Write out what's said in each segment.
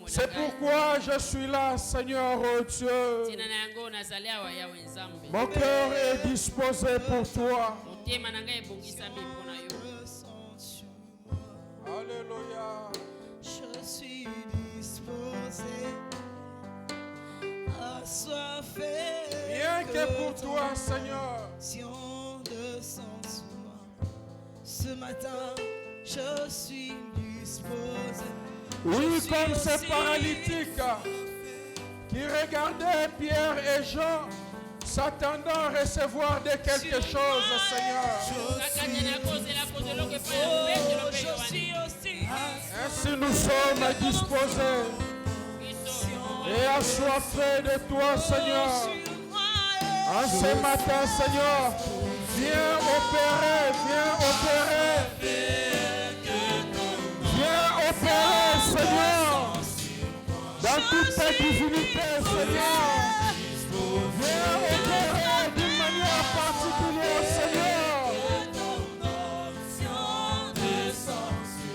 C'est pourquoi je suis là, Seigneur, oh Dieu. Mon cœur est disposé pour toi. Alléluia. Je suis disposé, assoiffé. Rien que pour toi, Seigneur. De sang soin. Ce matin, je suis disposé. Oui, comme ces paralytiques qui regardaient Pierre et Jean, s'attendant à recevoir de quelque chose, Seigneur. Ainsi nous sommes disposés et assoiffés de toi, Seigneur. En ce matin, Seigneur, viens opérer, Seigneur, dans toute ta divinité, Seigneur. Viens opérer d'une manière particulière, Seigneur.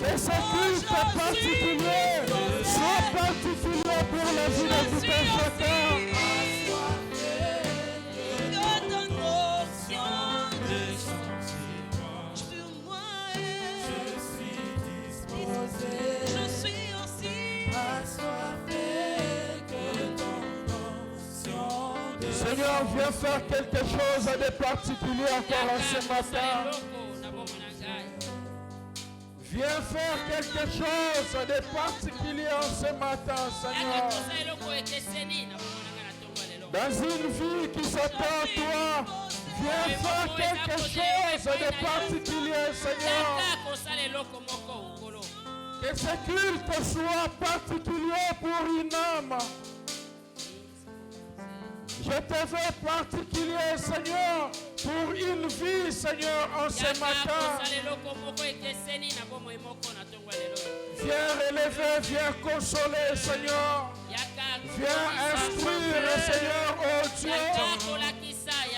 Que ce culte particulier soit particulier pour la vie de tout un chacun. Seigneur, viens faire quelque chose de particulier encore en ce matin. Viens faire quelque chose de particulier en ce matin, Seigneur. Dans une vie qui s'attend à toi, viens faire quelque chose de particulier, Seigneur. Que ce culte soit particulier pour une âme. Je te veux particulier, Seigneur, pour une vie, Seigneur, en ce matin. Viens relever, viens consoler, Seigneur. Viens instruire, Seigneur, oh Dieu.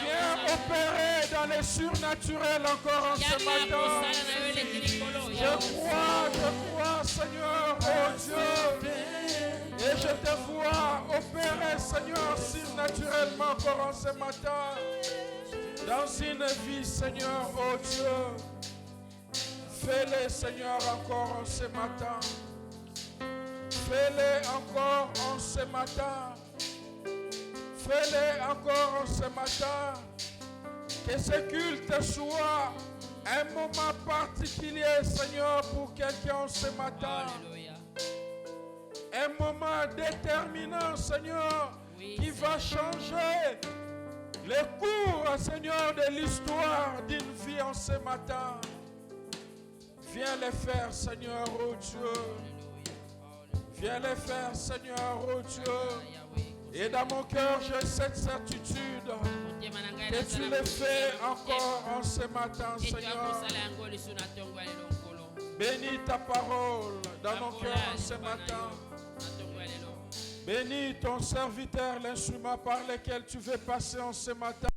Viens opérer dans les surnaturels encore en ce matin. Je crois, Seigneur, oh Dieu. Et je te vois opérer, Seigneur, surnaturellement encore en ce matin. Dans une vie, Seigneur, oh Dieu. Fais-le, Seigneur, encore en ce matin. Fais-le encore en ce matin. Fais-le encore en ce matin. Que ce culte soit un moment particulier, Seigneur, pour quelqu'un en ce matin. Alléluia. Un moment déterminant, Seigneur, qui va changer le cours, Seigneur, de l'histoire d'une vie en ce matin. Viens le faire, Seigneur, oh Dieu. Viens le faire, Seigneur, oh Dieu. Et dans mon cœur, j'ai cette certitude que tu le fais encore en ce matin, Seigneur. Bénis ta parole dans nos cœurs en ce matin. Bénis ton serviteur, l'instrument par lequel tu veux passer en ce matin.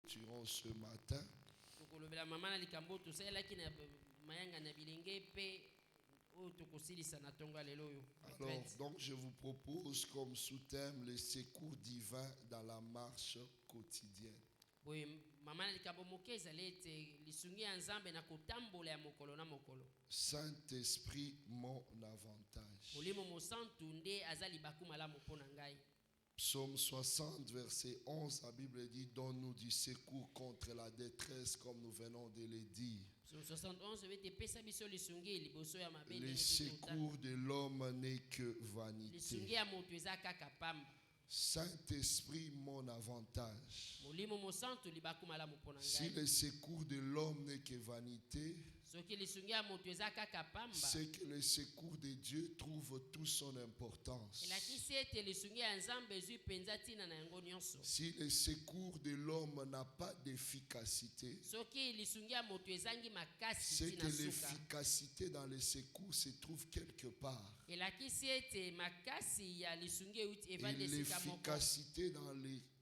durant ce matin. Alors, donc je vous propose comme sous-thème les secours divins dans la marche quotidienne. Saint-Esprit, mon avantage. Psaume 60, verset 11, la Bible dit: donne-nous du secours contre la détresse, comme nous venons de le dire. Le secours de l'homme n'est que vanité. Saint-Esprit, mon avantage. Si le secours de l'homme n'est que vanité, c'est que le secours de Dieu trouve toute son importance. Si le secours de l'homme n'a pas d'efficacité, c'est que l'efficacité dans le secours se trouve quelque part. Et l'efficacité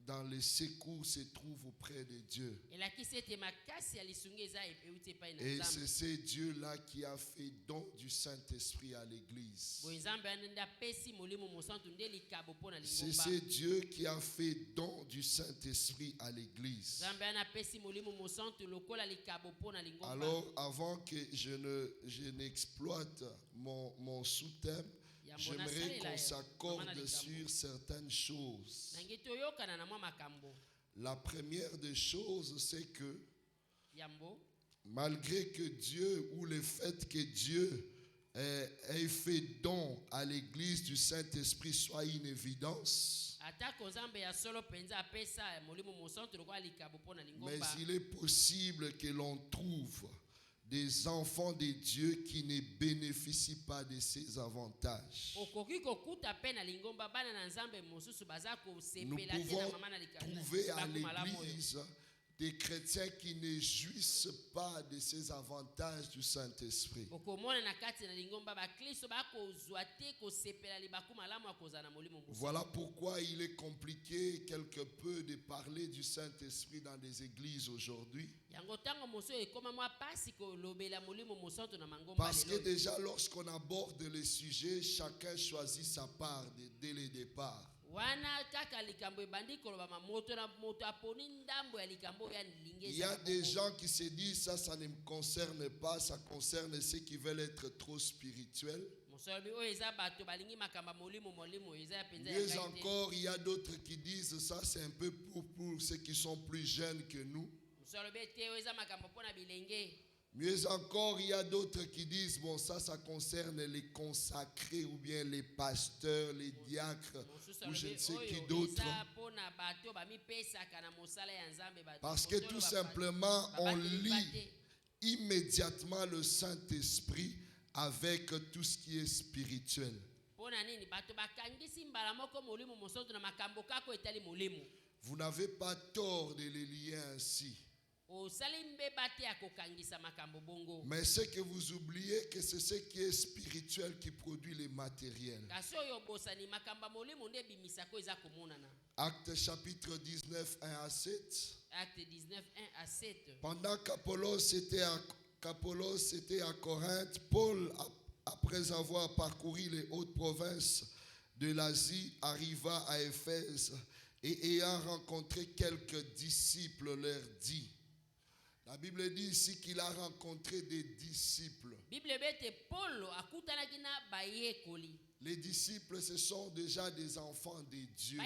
dans les secours se trouve auprès de Dieu. Et c'est ce Dieu-là qui a fait don du Saint-Esprit à l'Église. C'est ce Dieu qui a fait don du Saint-Esprit à l'Église. Alors, avant que je n'exploite mon sous-thème, j'aimerais qu'on s'accorde sur certaines choses. La première des choses, c'est que malgré que Dieu, ou le fait que Dieu ait fait don à l'Église du Saint-Esprit soit une évidence, mais il est possible que l'on trouve des enfants de Dieu qui ne bénéficient pas de ces avantages. Nous pouvons trouver à l'Église des chrétiens qui ne jouissent pas de ces avantages du Saint-Esprit. Voilà pourquoi il est compliqué quelque peu de parler du Saint-Esprit dans des églises aujourd'hui. Parce que déjà lorsqu'on aborde le sujet, chacun choisit sa part dès le départ. Il y a des gens qui se disent ça ne me concerne pas, ça concerne ceux qui veulent être trop spirituels. Mieux encore, il y a d'autres qui disent ça c'est un peu pour ceux qui sont plus jeunes que nous. Mieux encore, il y a d'autres qui disent bon ça concerne les consacrés ou bien les pasteurs, les diacres ou je ne sais qui d'autres. Parce que tout simplement on lit immédiatement le Saint-Esprit avec tout ce qui est spirituel. Vous n'avez pas tort de les lier ainsi. Mais ce que vous oubliez, que c'est ce qui est spirituel qui produit les matériels. Actes chapitre 19, 1 à 7. Pendant qu'Apollos était à Corinthe, Paul, après avoir parcouru les hautes provinces de l'Asie, arriva à Éphèse et ayant rencontré quelques disciples, leur dit. La Bible dit ici qu'il a rencontré des disciples. Les disciples, ce sont déjà des enfants de Dieu.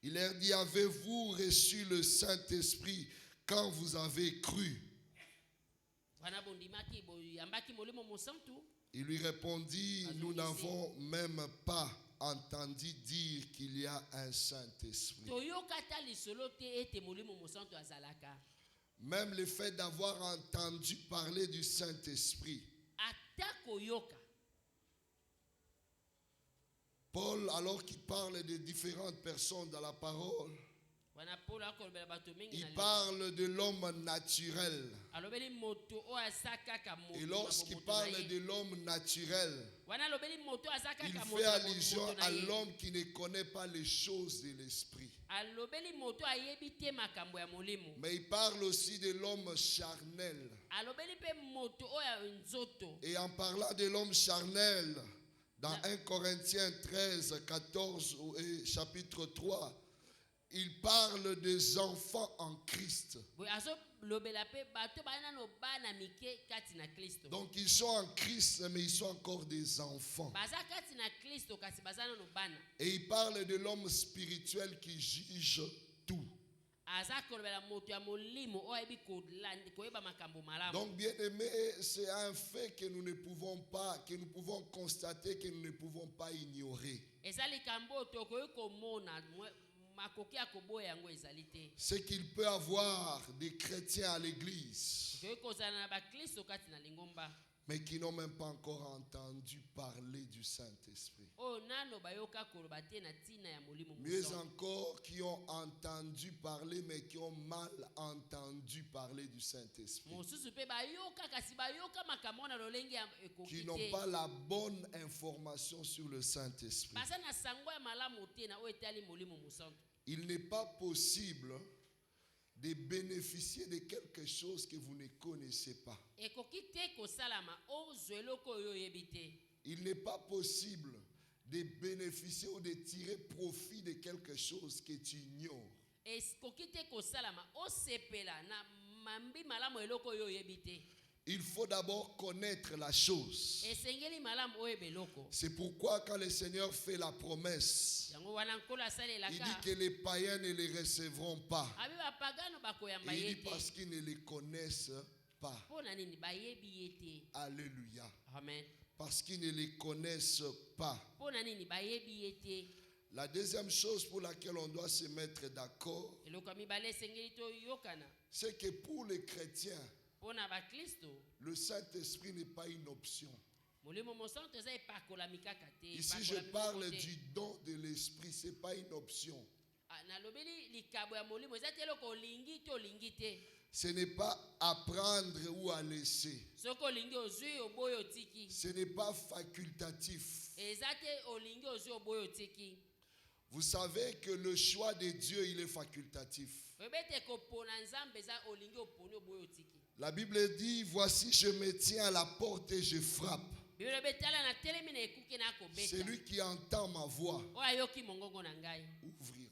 Il leur dit, avez-vous reçu le Saint-Esprit quand vous avez cru? Il lui répondit, nous n'avons même pas entendu dire qu'il y a un Saint-Esprit. Même le fait d'avoir entendu parler du Saint-Esprit. Paul, alors qu'il parle de différentes personnes dans la parole, Il parle de l'homme naturel. Et lorsqu'il parle de l'homme naturel, il fait allusion à l'homme qui ne connaît pas les choses de l'esprit. Mais il parle aussi de l'homme charnel. Et en parlant de l'homme charnel, dans 1 Corinthiens 13, 14 et chapitre 3, il parle des enfants en Christ. Donc ils sont en Christ, mais ils sont encore des enfants. Et il parle de l'homme spirituel qui juge tout. Donc bien aimé, c'est un fait que nous ne pouvons pas, que nous pouvons constater, que nous ne pouvons pas ignorer. C'est qu'il peut avoir des chrétiens à l'église, mais qui n'ont même pas encore entendu parler du Saint-Esprit. Mieux encore, qui ont entendu parler, mais qui ont mal entendu parler du Saint-Esprit. Qui n'ont pas la bonne information sur le Saint-Esprit. Il n'est pas possible de bénéficier de quelque chose que vous ne connaissez pas. Il n'est pas possible de bénéficier ou de tirer profit de quelque chose que tu ignores. Il faut d'abord connaître la chose. C'est pourquoi quand le Seigneur fait la promesse, il dit que les païens ne les recevront pas. Et il dit parce qu'ils ne les connaissent pas. Alléluia. Amen. Parce qu'ils ne les connaissent pas. La deuxième chose pour laquelle on doit se mettre d'accord, c'est que pour les chrétiens, le Saint-Esprit n'est pas une option. Ici, je parle du don de l'Esprit, ce n'est pas une option. Ce n'est pas à prendre ou à laisser. Ce n'est pas facultatif. Vous savez que le choix de Dieu, il est facultatif. La Bible dit, voici je me tiens à la porte et je frappe. Celui qui entend ma voix ouvrira.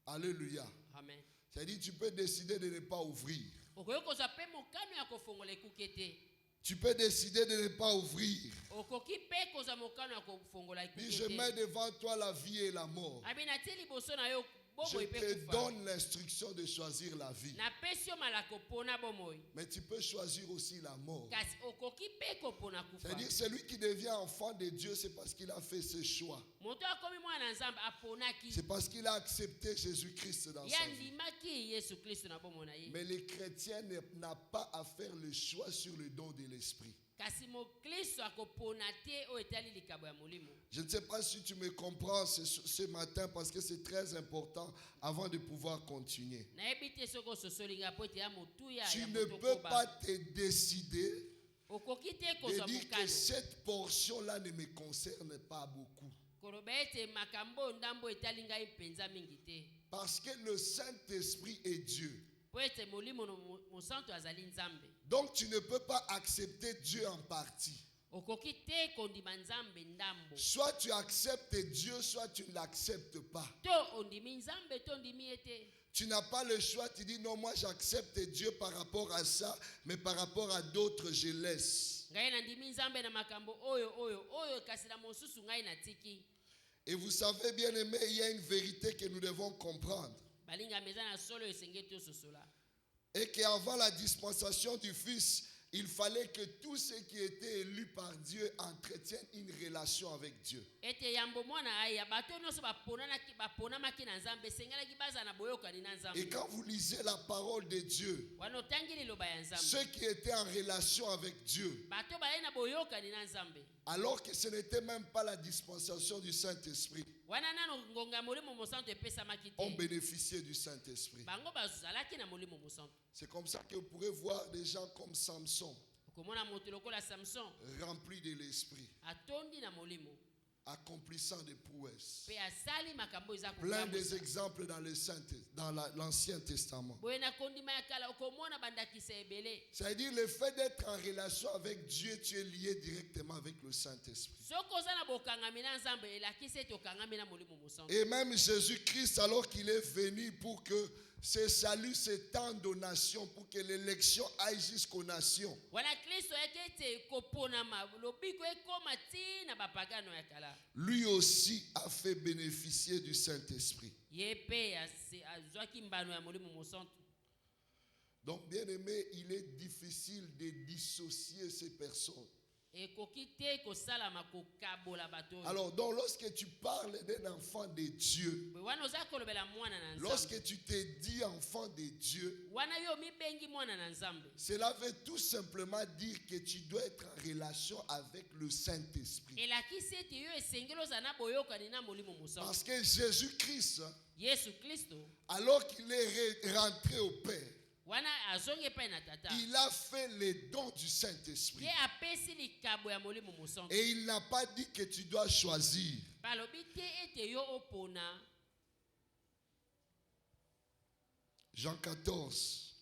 Alléluia. Amen. C'est-à-dire tu peux décider de ne pas ouvrir. Tu peux décider de ne pas ouvrir. Puis je mets devant toi la vie et la mort. Je te donne l'instruction de choisir la vie. Mais tu peux choisir aussi la mort. C'est-à-dire celui qui devient enfant de Dieu, c'est parce qu'il a fait ce choix. C'est parce qu'il a accepté Jésus-Christ dans sa vie. Mais les chrétiens n'ont pas à faire le choix sur le don de l'Esprit. Je ne sais pas si tu me comprends ce matin parce que c'est très important avant de pouvoir continuer. Tu ne peux pas te décider de dire que cette portion-là ne me concerne pas beaucoup. Parce que le Saint-Esprit est Dieu. Donc tu ne peux pas accepter Dieu en partie. Soit tu acceptes Dieu, soit tu ne l'acceptes pas. Tu n'as pas le choix, tu dis non, moi j'accepte Dieu par rapport à ça, mais par rapport à d'autres je laisse. Et vous savez bien aimé, il y a une vérité que nous devons comprendre. Et qu'avant la dispensation du Fils, il fallait que tous ceux qui étaient élus par Dieu entretiennent une relation avec Dieu. Et quand vous lisez la parole de Dieu, ceux qui étaient en relation avec Dieu, alors que ce n'était même pas la dispensation du Saint-Esprit, ont bénéficié du Saint-Esprit. C'est comme ça que vous pourrez voir des gens comme Samson, remplis de l'Esprit, accomplissant des prouesses. Plein des exemples dans l'Ancien Testament. C'est-à-dire le fait d'être en relation avec Dieu, tu es lié directement avec le Saint-Esprit. Et même Jésus-Christ, alors qu'il est venu pour que ce salut s'étende aux nations, pour que l'élection aille jusqu'aux nations, lui aussi a fait bénéficier du Saint-Esprit. Donc, bien aimé, il est difficile de dissocier ces personnes. Alors, donc, lorsque tu parles d'un enfant de Dieu, lorsque tu te dis enfant de Dieu, cela veut tout simplement dire que tu dois être en relation avec le Saint-Esprit. Parce que Jésus-Christ, alors qu'il est rentré au Père, il a fait les dons du Saint-Esprit. Et il n'a pas dit que tu dois choisir. Jean 14.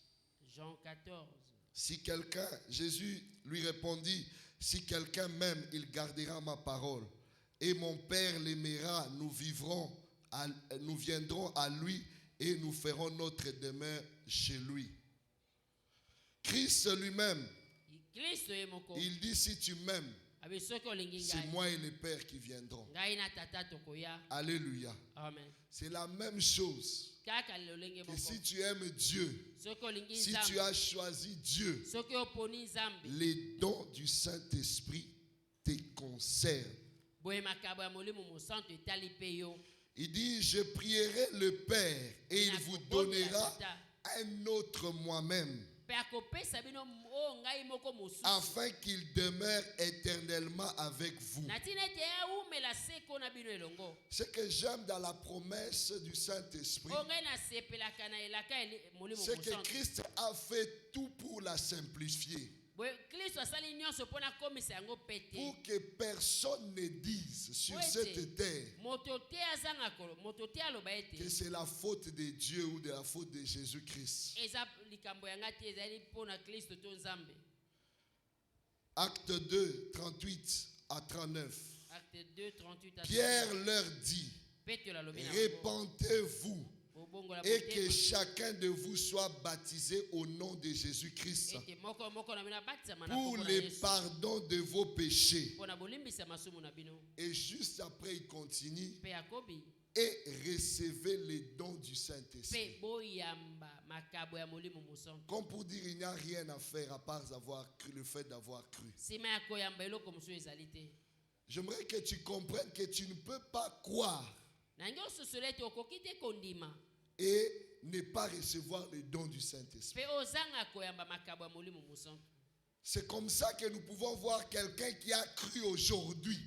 Si quelqu'un, Jésus lui répondit, si quelqu'un m'aime, il gardera ma parole. Et mon Père l'aimera, nous viendrons à lui et nous ferons notre demeure chez lui. Christ lui-même, il dit, si tu m'aimes, c'est moi et le Père qui viendront. Alléluia. C'est la même chose. Que si tu aimes Dieu, si tu as choisi Dieu, les dons du Saint-Esprit te concernent. Il dit, je prierai le Père et il vous donnera un autre moi-même, afin qu'il demeure éternellement avec vous. Ce que j'aime dans la promesse du Saint-Esprit, c'est que Christ a fait tout pour la simplifier. Pour que personne ne dise sur cette terre que c'est la faute de Dieu ou de la faute de Jésus-Christ. Acte 2, 38 à 39. Pierre leur dit, répentez-vous et que chacun de vous soit baptisé au nom de Jésus-Christ pour le pardon de vos péchés. Et juste après, il continue, et recevez les dons du Saint-Esprit. Comme pour dire, il n'y a rien à faire à part avoir cru, le fait d'avoir cru. J'aimerais que tu comprennes que tu ne peux pas croire et ne pas recevoir le don du Saint-Esprit. C'est comme ça que nous pouvons voir quelqu'un qui a cru aujourd'hui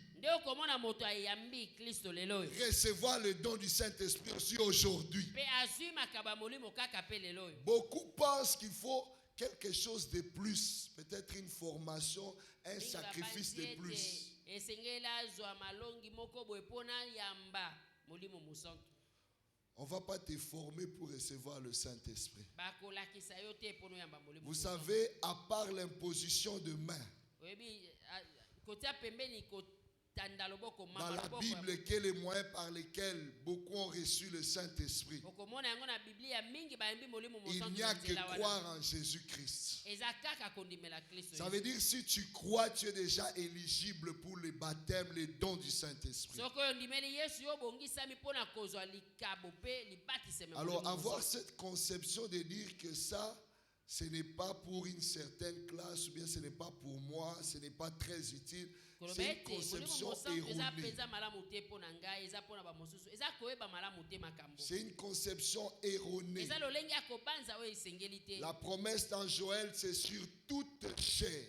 recevoir le don du Saint-Esprit aussi aujourd'hui. Beaucoup pensent qu'il faut quelque chose de plus, peut-être une formation, un sacrifice de plus. On ne va pas te former pour recevoir le Saint-Esprit. Vous savez, à part l'imposition de main, dans la Bible, quel est le moyen par lequel beaucoup ont reçu le Saint-Esprit? Il n'y a que croire en Jésus-Christ. Ça veut dire si tu crois, tu es déjà éligible pour le baptême, les dons du Saint-Esprit. Alors avoir cette conception de dire que ça, ce n'est pas pour une certaine classe, ou bien ce n'est pas pour moi, ce n'est pas très utile. C'est une conception erronée. C'est une conception erronée. La promesse dans Joël, c'est sur toute chair.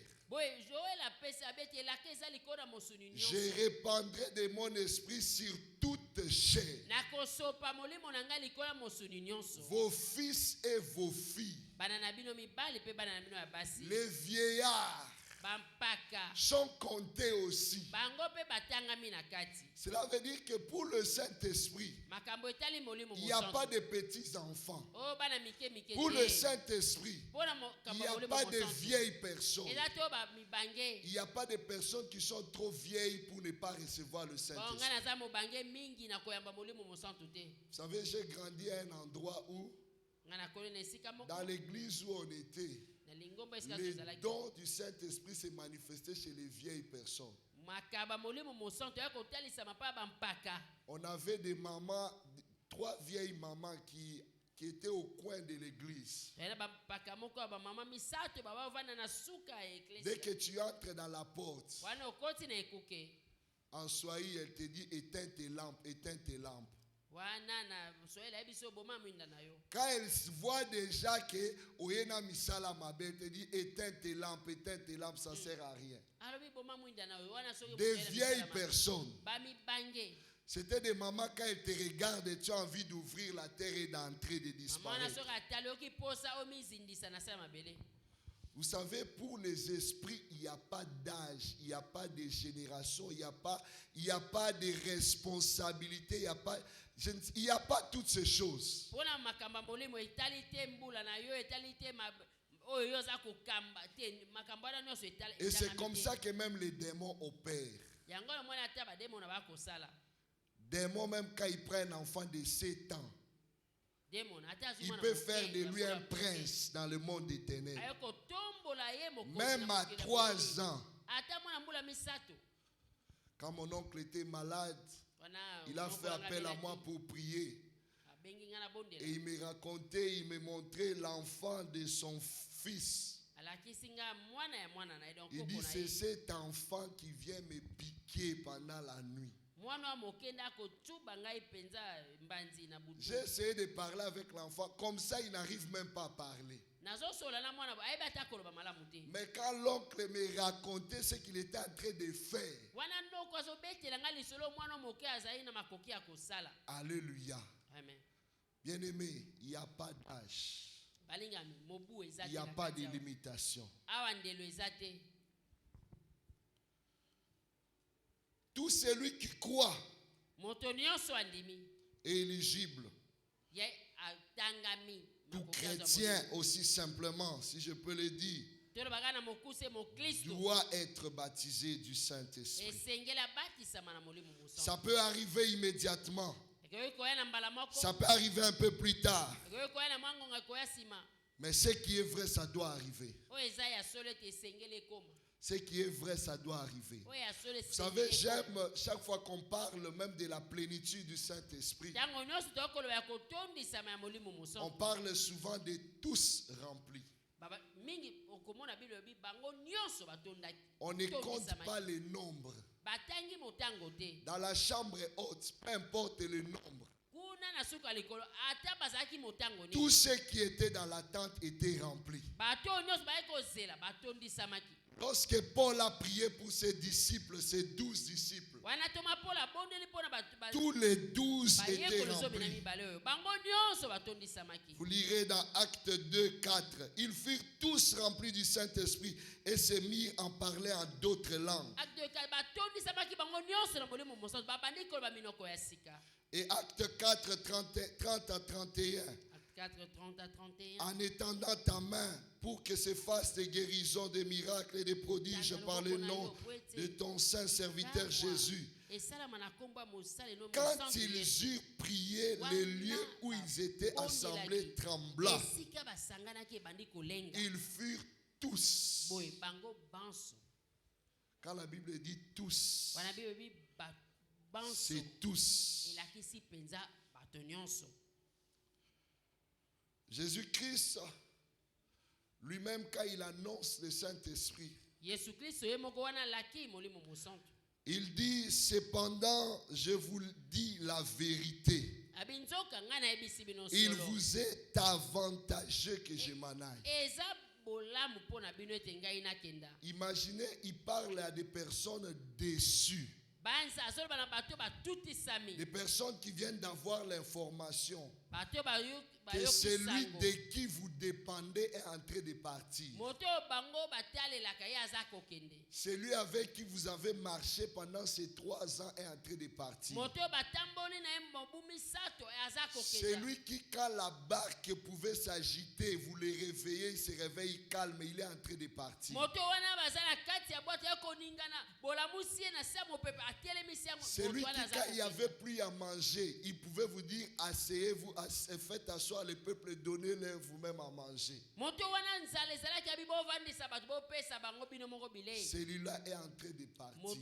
Je répandrai de mon esprit sur toute toute chair, nakosopa molimo na ngai likolo ya mosuni nyonso. vos fils et vos filles, Bana na bino mibali pe bana na bino ya basi. les vieillards Bampaka. sont comptés aussi. Bango pe batangami na kati. Cela veut dire que pour le Saint-Esprit, Makambo etali molimo il n'y a mosantu. pas de petits-enfants. Oh bana mike mike. Pour le Saint-Esprit, Pona il makambo n'y a molimo pas de mosantu. vieilles personnes. Eza to ba mibange. Il n'y a pas de personnes qui sont trop vieilles pour ne pas recevoir le Bonga Saint-Esprit. na za mobange mingi na koyamba molimo mosantu te. Vous savez, j'ai grandi à un endroit où, Ngana kole na esika moko. dans l'église où on était, Na lingomba esika les tozalaki. dons du Saint-Esprit se manifestaient chez les vieilles personnes. Makaba molimo mosantu ya kotalisa mapa bampaka. On avait des mamans, 3 vieilles mamans qui étaient au coin de l'église. Ela bampaka moko ba mama misato baba vana na suka ya Dès eklesia. que tu entres dans la porte, Wana okoti na ekuke. en Swahili, elle te dit éteins tes lampes, éteins tes lampes. Wana na Swahili biso boma mwinda na yo. Quand elle voit déjà que oyena misala mabe, elle te dit éteins tes lampes, ça ne sert à rien. Alobi boma mwinda na yo. Wana soki Des bokela vieilles misala personnes. ba mibange. C'était des mamans, quand elles te regardent, tu as envie d'ouvrir la terre et d'entrer, de Mama na disparaître. soki atali oki posa omizindisa na sala mabele. Vous savez, pour les esprits, il n'y a pas d'âge, il n'y a pas de génération, il n'y a pas de responsabilité, il n'y a pas toutes ces choses. Pona makamba molimo etali te mbula na yo etali te oyo yo za kokamba te makambo na nyonso etali. Et c'est comme ça que même les démons opèrent. Yango na mwana ta ba demo na ba kosala. Démons, même quand ils prennent un enfant de 7 ans, Demo na ta ils peuvent faire de lui un prince dans le monde des ténèbres. Ayoko tombola ye mokonzi. Même à 3 ans, Ata mwana mbula misato. quand mon oncle était malade, Wana il a fait appel à moi pour prier. Abengi ngana bondela. Et il me racontait, il me montrait l'enfant de son fils. Alakisi nga mwana ya mwana na donc Il dit, c'est cet enfant qui vient me piquer pendant la nuit. mwana wa mokenda kotuba ngai penza mbanzi na butu. J'ai essayé de parler avec l'enfant, comme ça il n'arrive même pas à parler. Nazo sola na mwana ayeba ta koloba malamu te. Mais quand l'oncle me racontait ce qu'il était en train de faire, Wana ndoko azo betela nga lisolo mwana moke azali na makoki ya kosala. alléluia. Amen. Bien-aimé, il n'y a pas d'âge. Balingami mobu Il ezate. n'y a pas de limitation. Awa ndelo ezate. Tout celui qui croit Moto nyonso andimi. est éligible. Ye atangami. Tout chrétien, aussi simplement, si je peux le dire, Tolo bagana mokuse mo Kristo. doit être baptisé du Saint-Esprit. Esengela batisa mana molimo musantu. Ça peut arriver immédiatement. Ekoyo koya na mbala moko. Ça peut arriver un peu plus tard. Ekoyo koya na mwangonga koya sima. Mais ce qui est vrai, ça doit arriver. O eza ya solo te esengele koma. Ce qui est vrai, ça doit arriver. O ya solo Vous savez, j'aime chaque fois qu'on parle même de la plénitude du Saint-Esprit. Tango nyonso tokolo ya kotondisa ma molimo On musantu. parle souvent de tous remplis. Baba mingi okomona bilo bi bango nyonso batondaki. On ne compte pas les nombres. Batangi motango te. Dans la chambre haute, peu importe le nombre, Kuna na suka likolo ata bazaki motango ni. tous ceux qui étaient dans la tente étaient remplis. Bato nyonso baiko zela batondisamaki. Lorsque Paul a prié pour ses disciples, ses 12 disciples, Wana toma pola bondeli pona tous les 12 étaient remplis. bango nyonso batondisamaki. Vous lirez dans Actes 2, 4. Ils furent tous remplis du Saint-Esprit et se mirent en parler en d'autres langues. Batondisamaki bango nyonso na molimo mosantu babandi koloba minoko ya sika. Et Acte 4, 30 à 31. Acte 4, 30 à 31. En étendant ta main pour que se fassent des guérisons, des miracles et des prodiges par le nom de ton saint serviteur Jésus. Quand ils eurent prié, le lieu où ils étaient assemblés trembla. Ils furent tous. Quand la Bible dit tous, c'est tous. Jésus-Christ, lui-même, quand il annonce le Saint-Esprit, il dit, cependant, je vous dis la vérité. Il vous est avantageux que je m'en aille. Imaginez, il parle à des personnes déçues. Des personnes qui viennent d'avoir l'information que celui de qui vous dépendez est en train de partir. Celui avec qui vous avez marché pendant ces 3 ans est en train de partir. Celui qui, quand la barque pouvait s'agiter, vous le réveillez, il se réveille calme, il est en train de partir. Celui qui, quand il n'y avait plus à manger, il pouvait vous dire, asseyez-vous, faites asseoir le peuple, donnez-leur vous-même à manger. Celui-là est en train de partir.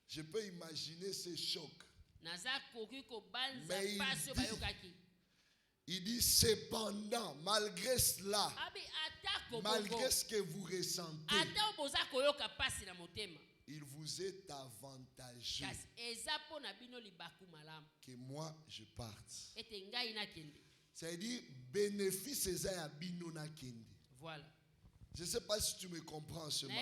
Je peux imaginer ce choc. Mais il dit cependant, malgré cela, malgré ce que vous ressentez, il vous est avantageux que moi je parte. C'est-à-dire, bénéfice à bino na kende. Voilà. Je ne sais pas si tu me comprends ce matin.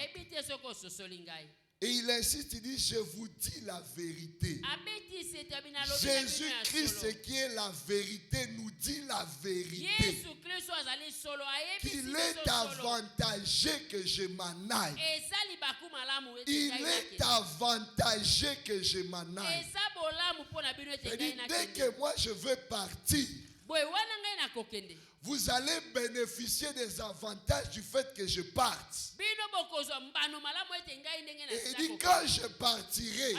Et il insiste, il dit, je vous dis la vérité. Jésus-Christ qui est la vérité nous dit la vérité. Qu'il est avantageux que je m'en aille. Il est avantageux que je m'en aille. C'est-à-dire, dès que moi je veux partir, vous allez bénéficier des avantages du fait que je parte. Et il dit, quand je partirai,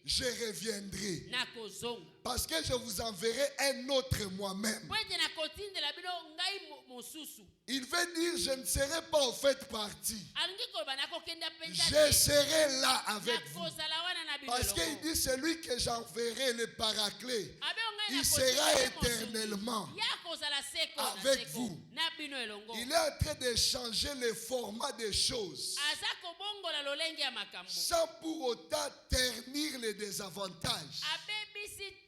je reviendrai. Parce que je vous enverrai un autre moi-même. Il veut dire, je ne serai pas au fait parti. Je serai là avec vous. Parce qu'il dit, celui que j'enverrai, le Paraclet, il sera éternellement avec vous. Il est en train de changer le format des choses sans pour autant ternir les désavantages.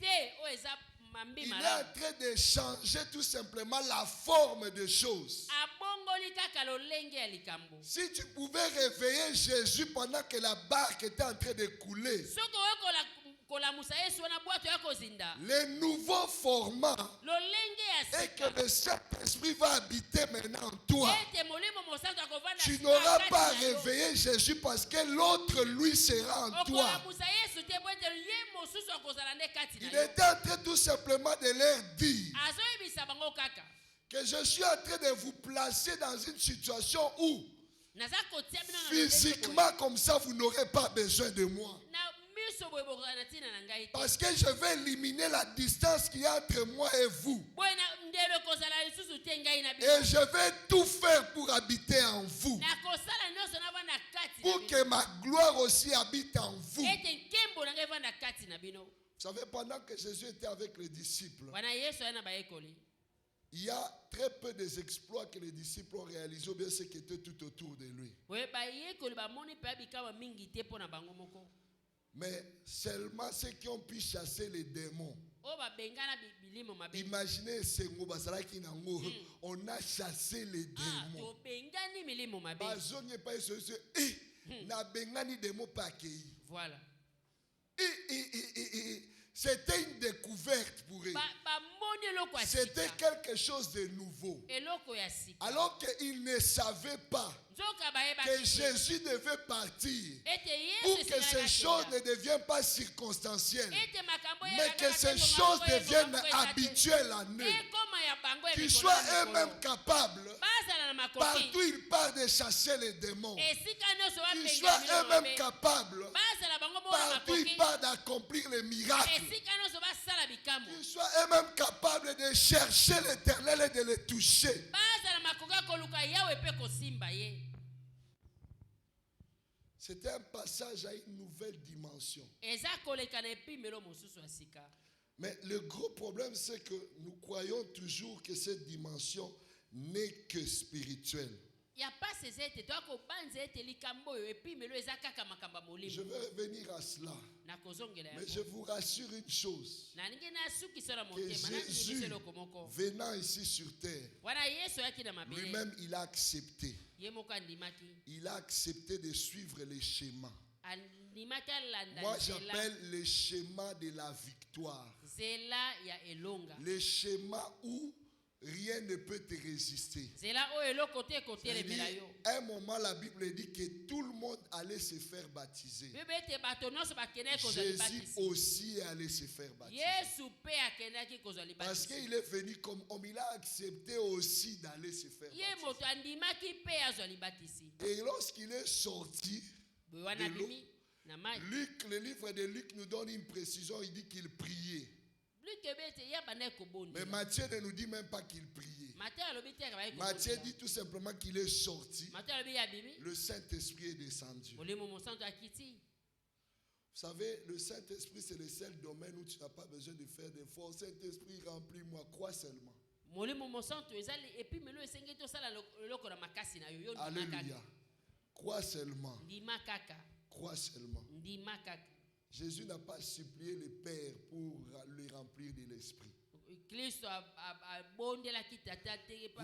Il est en train de changer tout simplement la forme des choses. Si tu pouvais réveiller Jésus pendant que la barque était en train de couler, le nouveau format est que le Saint-Esprit va habiter maintenant en toi. Tu n'auras pas réveillé Jésus parce que l'autre, lui, sera en toi. Il était en train tout simplement de leur dire que je suis en train de vous placer dans une situation où physiquement comme ça, vous n'aurez pas besoin de moi. Parce que je vais éliminer la distance qu'il y a entre moi et vous. Et je vais tout faire pour habiter en vous. Pour que ma gloire aussi habite en vous. Vous savez, pendant que Jésus était avec les disciples, il y a très peu des exploits que les disciples ont réalisés, ou bien ceux qui étaient tout autour de lui. Mais seulement ceux qui ont pu chasser les démons. Imaginez on a chassé les démons. Voilà. C'était une découverte pour eux. C'était quelque chose de nouveau. Alors qu'ils ne savaient pas que Jésus devait partir pour que ces choses ne deviennent pas circonstancielles, mais que ces choses deviennent habituelles en eux. Qu'ils soient eux-mêmes capables, partout ils partent de chasser les démons. Qu'ils soient eux-mêmes capables, partout ils partent d'accomplir les miracles. Qu'ils soient eux-mêmes capables de chercher l'Éternel et de le toucher. C'était un passage à une nouvelle dimension. Mais le gros problème, c'est que nous croyons toujours que cette dimension n'est que spirituelle. Je vais revenir à cela. Mais je vous rassure une chose. Que Jésus, venant ici sur terre, lui-même, il a accepté. Il a accepté de suivre les schémas. Moi, j'appelle le schéma de la victoire. Le schéma où rien ne peut te résister. À un moment, la Bible dit que tout le monde allait se faire baptiser. Jésus aussi allait se faire baptiser. Parce qu'il est venu comme homme, il a accepté aussi d'aller se faire baptiser. Et lorsqu'il est sorti de l'eau, le livre de Luc nous donne une précision, il dit qu'il priait. Mais Matthieu ne nous dit même pas qu'il priait. Matthieu dit tout simplement qu'il est sorti. Le Saint-Esprit est descendu. Vous savez, le Saint-Esprit, c'est le seul domaine où tu n'as pas besoin de faire d'efforts. Saint-Esprit, remplis-moi, crois seulement. Alléluia. Crois seulement. Crois seulement. Jésus n'a pas supplié le Père pour le remplir de l'Esprit. Vous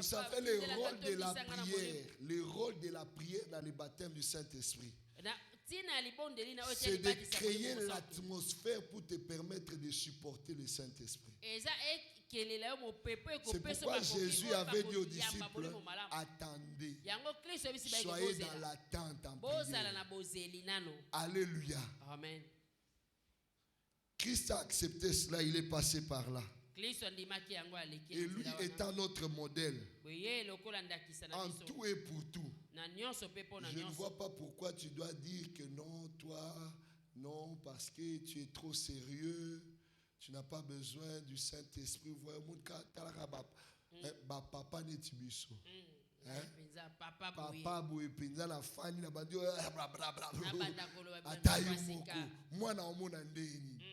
savez le rôle de la prière. Le rôle de la prière dans le baptême du Saint-Esprit, c'est de créer l'atmosphère pour te permettre de supporter le Saint-Esprit. C'est pourquoi Jésus avait dit aux disciples, attendez, soyez dans l'attente en prière. Alléluia. Amen. Christ a accepté cela, il est passé par là. Et lui étant notre modèle, en tout et pour tout, je ne vois pas pourquoi tu dois dire que non, toi, non, parce que tu es trop sérieux, tu n'as pas besoin du Saint-Esprit. Papa n'est tibiso. Papa boue pinza la fani na bandi atayumoko mwana omona ndeni.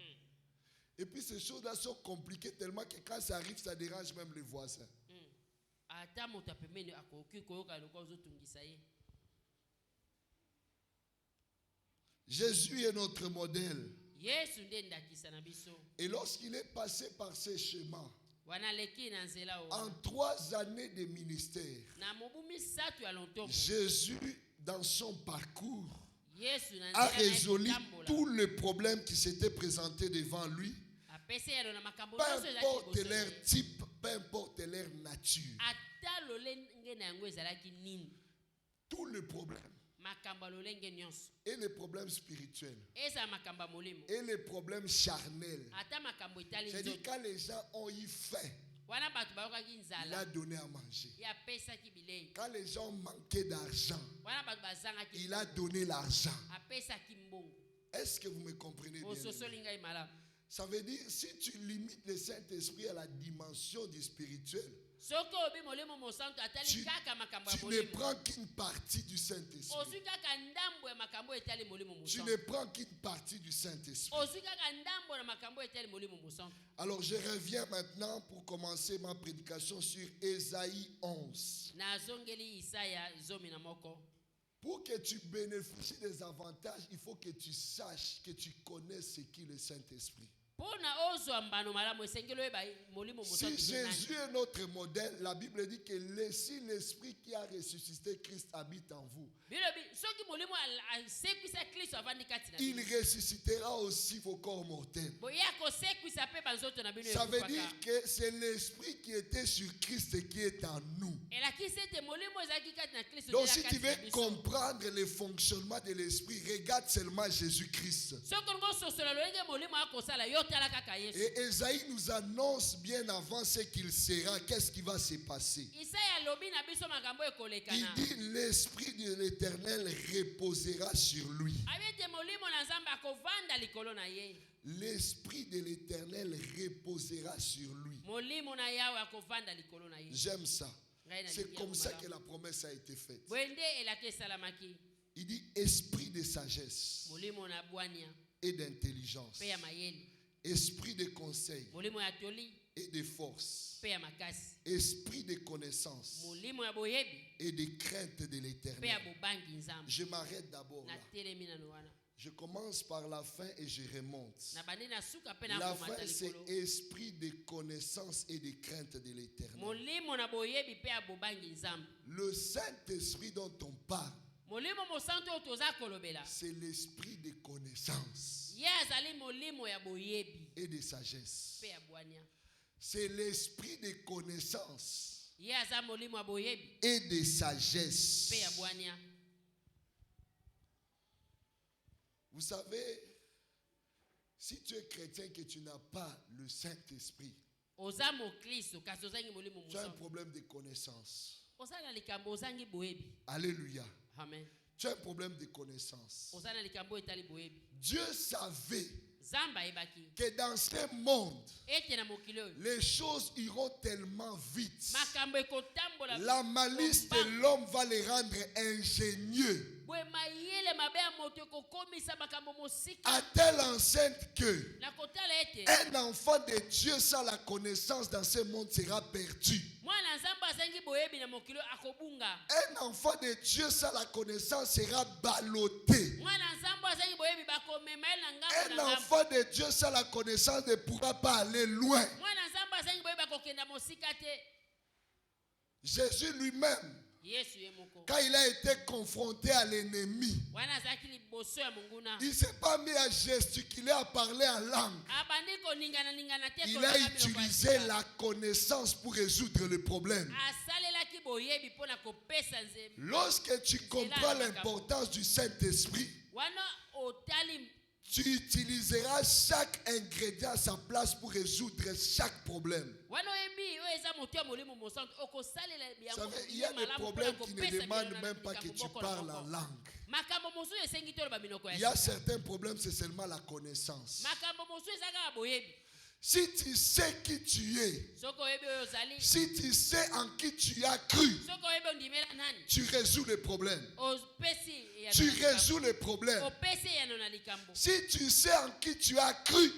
Et puis ces choses-là sont compliquées tellement que quand ça arrive, ça dérange même les voisins. Jésus est notre modèle. Et lorsqu'il est passé par ces chemins, en 3 années de ministère, Jésus, dans son parcours, a résolu tous les problèmes qui s'étaient présentés devant lui. Peu importe leur type, peu importe leur nature. Tous les problèmes. Et les problèmes spirituels. Et les problèmes charnels. C'est-à-dire quand les gens ont eu faim, il a donné à manger. Quand les gens manquaient d'argent, il a donné l'argent. Est-ce que vous me comprenez bien? Ça veut dire, si tu limites le Saint-Esprit à la dimension du spirituel, tu ne prends qu'une partie du Saint-Esprit. Tu ne prends qu'une partie du Saint-Esprit. Alors je reviens maintenant pour commencer ma prédication sur Ésaïe 11. Pour que tu bénéficies des avantages, il faut que tu saches, que tu connaisses ce qu'est le Saint-Esprit. Si Jésus est notre modèle, la Bible dit que si l'Esprit qui a ressuscité Christ habite en vous, il ressuscitera aussi vos corps mortels. Ça veut dire que c'est l'Esprit qui était sur Christ et qui est en nous. Donc si tu veux comprendre le fonctionnement de l'Esprit, regarde seulement Jésus-Christ. Et Ésaïe nous annonce bien avant ce qu'il sera, qu'est-ce qui va se passer. Il dit l'Esprit de l'Éternel reposera sur lui. L'Esprit de l'Éternel reposera sur lui. J'aime ça. C'est comme ça que la promesse a été faite. Il dit esprit de sagesse et d'intelligence, esprit de conseil et de force, esprit de connaissance et de crainte de l'Éternel. Je m'arrête d'abord là. Je commence par la fin et je remonte. La fin, c'est esprit de connaissance et de crainte de l'Éternel. Le Saint-Esprit dont on parle, C'est l'esprit de connaissance et de sagesse. C'est l'esprit de connaissance et de sagesse. Vous savez, si tu es chrétien et que tu n'as pas le Saint-Esprit, tu as un problème de connaissance. Alléluia. Amen. Tu as un problème de connaissance. Dieu savait que dans ce monde, les choses iront tellement vite. La malice de l'homme va les rendre ingénieux. À telle enceinte que un enfant de Dieu sans la connaissance dans ce monde sera perdu. Un enfant de Dieu sans la connaissance sera ballotté. Un enfant de Dieu sans la connaissance ne pourra pas aller loin. Jésus lui-même, quand il a été confronté à l'ennemi, il ne s'est pas mis à gesticuler, à parler en langue. Il a utilisé la connaissance pour résoudre le problème. Lorsque tu comprends l'importance du Saint-Esprit, tu utiliseras chaque ingrédient à sa place pour résoudre chaque problème. Savez, il y a des problèmes qui ne demandent même pas que tu parles la langue. Il y a certains problèmes, c'est seulement la connaissance. Si tu sais qui tu es, si tu sais en qui tu as cru, tu résous le problème. Tu résous le problème. Si tu sais en qui tu as cru,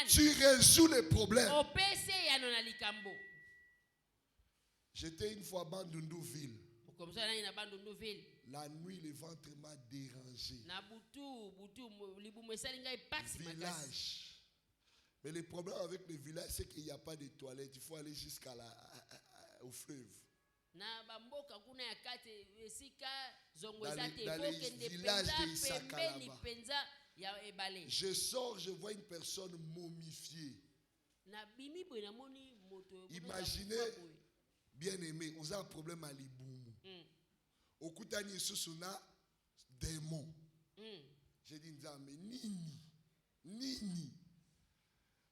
tu résous le problème. J'étais une fois à Bandundu-Ville. La nuit, le ventre m'a dérangé. Village. Mais le problème avec le village, c'est qu'il n'y a pas de toilettes. Il faut aller jusqu'au fleuve. Dans les villages de Isaka là-bas. Je sors, je vois une personne momifiée. Imaginez, bien aimé, vous avez un problème à l'Iboumou. Au Koutani Susuna, démon. J'ai dit, mais Nini.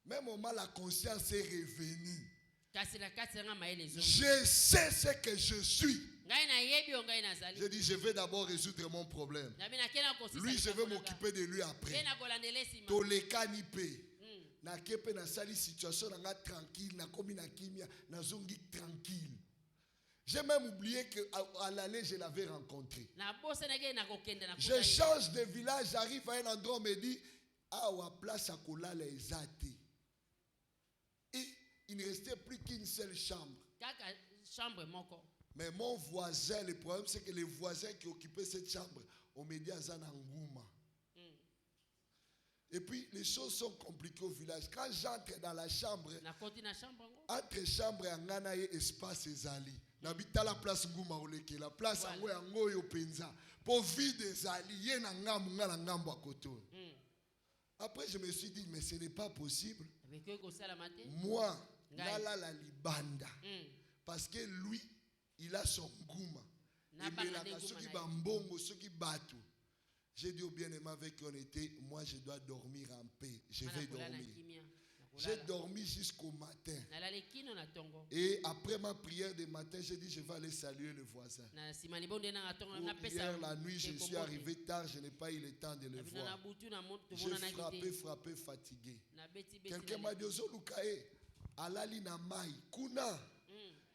Même au moment la conscience est revenue. Je sais ce que je suis. J'ai dit, je vais d'abord résoudre mon problème. Lui, je vais m'occuper de lui après. Toleka nipe. Na kepe na sali situation na tranquille, na komi na kimia, na zongi tranquille. J'ai même oublié qu'à l'aller, je l'avais rencontré. Je change de village, j'arrive à un endroit, on me dit, à place à Kolala Ezate. Et il ne restait plus qu'une seule chambre. Mais mon voisin, le problème c'est que les voisins qui occupaient cette chambre, on me dit à Zanangouma. Et puis les choses sont compliquées au village. Quand j'entre dans la chambre, entre chambre et ngana y espace ezali. N'habite la place Ngouma oleke, la place ango yango yo penza. Pour vide ezali, ye na ngambu ngala ngambu akoto. Après je me suis dit mais ce n'est pas possible. Moi, Lala la libanda. Parce que lui, il a son Ngouma. Et la ceux qui bambongo, ceux qui battent. J'ai dit au bien-aimé avec qui on était, moi je dois dormir en paix. Je vais dormir. J'ai dormi jusqu'au matin. Et après ma prière de matin, j'ai dit je vais aller saluer le voisin. Hier la nuit, je suis arrivé tard, je n'ai pas eu le temps de le voir. J'ai frappé, fatigué. Quelqu'un m'a dit, Ozolukae, Alali na mai, Kuna.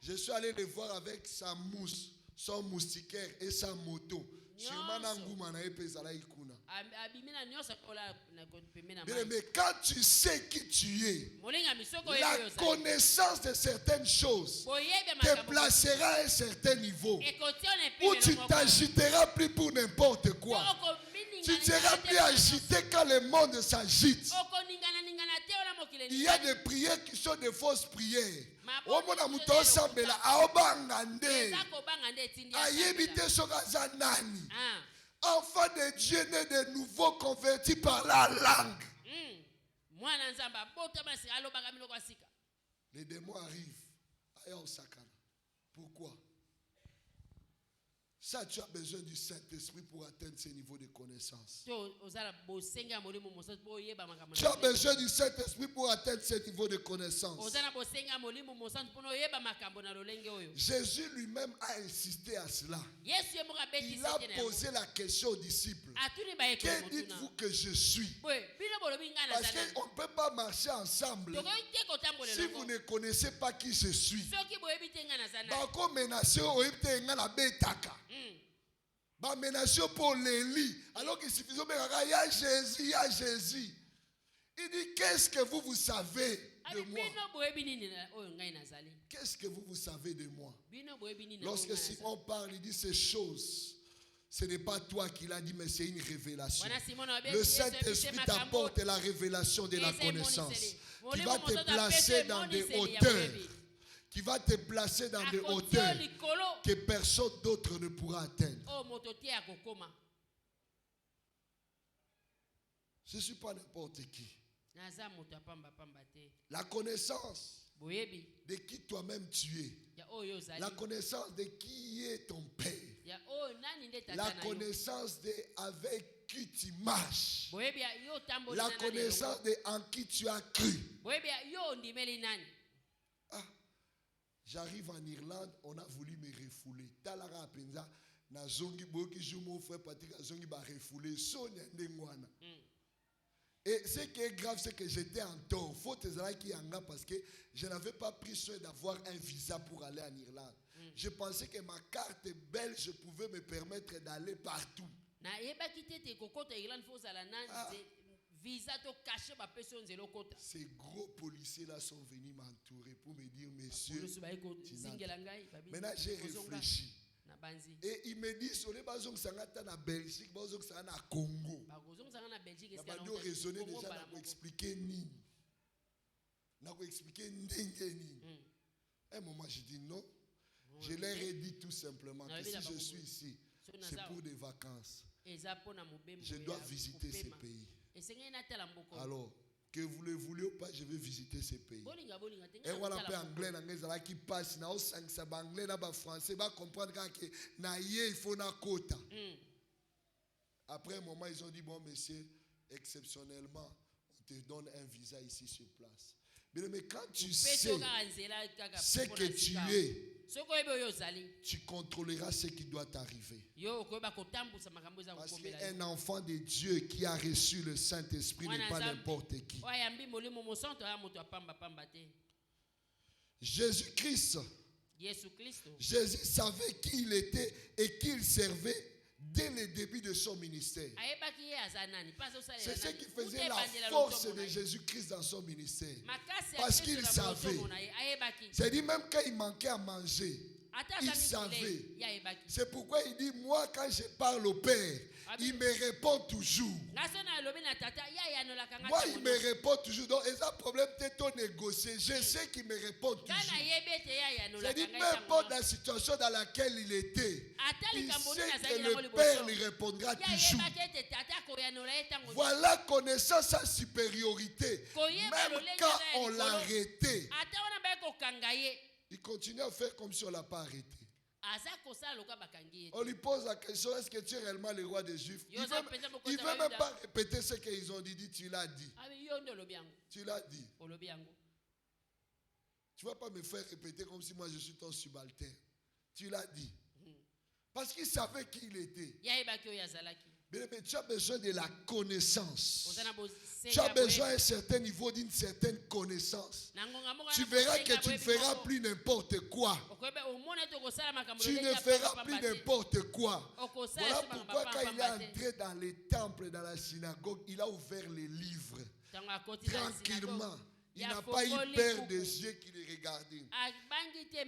Je suis allé le voir avec sa mousse, son moustiquaire et sa moto. Mais quand tu sais qui tu es, la connaissance de certaines choses te placera à un certain niveau où tu ne t'agiteras plus pour n'importe quoi. Tu ne seras plus agité quand le monde s'agite. Il y a des prières qui sont des fausses prières. Maboko Omona muto nyonso osambela lokuta. aobanga nde. Eza kobanga nde etindi Ayebi asambela. te soki aza nani. Ah. Enfant de Dieu né de nouveau converti par la langue. Mwana nzamba abotama sika alobaka biloko ya sika. Les démons arrivent. Aya osakana. Pourquoi? Ça, tu as besoin du Saint-Esprit pour atteindre ce niveau de connaissance. Tu as besoin du Saint-Esprit pour atteindre ce niveau de connaissance. Jésus lui-même a insisté à cela. Il a posé la question aux disciples. Que dites-vous que je suis? Parce qu'on ne peut pas marcher ensemble si vous ne connaissez pas qui je suis. Bako menacé oebite ngana betaka. Ba menacé pour l'Élie alors qu'il suffisait de ya Jésus, ya Jésus. Il dit qu'est-ce que vous savez de moi? Qu'est-ce que vous savez de moi? Lorsque Simon parle, il dit ces choses. Ce n'est pas toi qui l'as dit, mais c'est une révélation. Le Saint-Esprit t'apporte la révélation de la connaissance. Qui va te placer dans des hauteurs. Qui va te placer dans des hauteurs que personne d'autre ne pourra atteindre. Je ne suis pas n'importe qui. La connaissance de qui toi-même tu es. La connaissance de qui est ton père. La connaissance de avec qui tu marches. La connaissance de en qui tu as cru. Ah, j'arrive en Irlande, on a voulu me refouler. Talara penza na zongi boki jumo frère Patrick zongi ba refouler sonya ndengwana. Et ce qui est grave, c'est que j'étais en tort. Faut qui anga parce que je n'avais pas pris soin d'avoir un visa pour aller en Irlande. Je pensais que ma carte belge pouvait me permettre d'aller partout. Ces gros policiers-là sont venus m'entourer pour me dire, messieurs, maintenant j'ai réfléchi. Et ils me disent, on est pas en Belgique, on est en Congo. On va nous raisonner déjà, on va expliquer ni. On va expliquer ni. À un moment, j'ai dit non. Je leur ai dit tout simplement que si je suis ici, c'est pour des vacances. Je dois visiter ces pays. Alors, que vous le vouliez ou pas, je vais visiter ces pays. Et voilà, peu anglais, qui passe, na osangisa ba anglais, na ba français, ba comprendre que na yé il faut na quota. Après un moment, ils ont dit bon monsieur, exceptionnellement, on te donne un visa ici sur place. Mais quand tu sais ce que tu es, tu contrôleras ce qui doit t'arriver. Parce qu'un enfant de Dieu qui a reçu le Saint-Esprit n'est pas n'importe qui. Jésus-Christ, Jésus savait qui il était et qui il servait dès le début de son ministère. C'est ce qui faisait la force de Jésus-Christ dans son ministère. Parce qu'il savait. C'est-à-dire même quand il manquait à manger, il savait. C'est pourquoi il dit, moi quand je parle au Père, il me répond toujours. Moi il me répond toujours. Donc il y a un problème peut-être négocier. Je sais qu'il me répond toujours. C'est-à-dire peu importe la situation dans laquelle il était, il sait que le Père lui répondra toujours. Voilà connaissance sa supériorité. Même quand on l'a arrêté, il continue à faire comme si on ne l'a pas arrêté. On lui pose la question, est-ce que tu es réellement le roi des Juifs? Il ne veut même pas répéter ce qu'ils ont dit. Tu l'as dit. Tu l'as dit. Tu ne vas pas me faire répéter comme si moi je suis ton subalterne. Tu l'as dit. Parce qu'il savait qui il était. Mais tu as besoin de la connaissance. Tu as besoin d'un certain niveau, d'une certaine connaissance. Tu verras que tu ne feras plus n'importe quoi. Tu ne feras plus n'importe quoi. Voilà pourquoi quand il est entré dans les temples, dans la synagogue, il a ouvert les livres. Tranquillement. Il n'a pas eu peur des yeux qui les regardaient.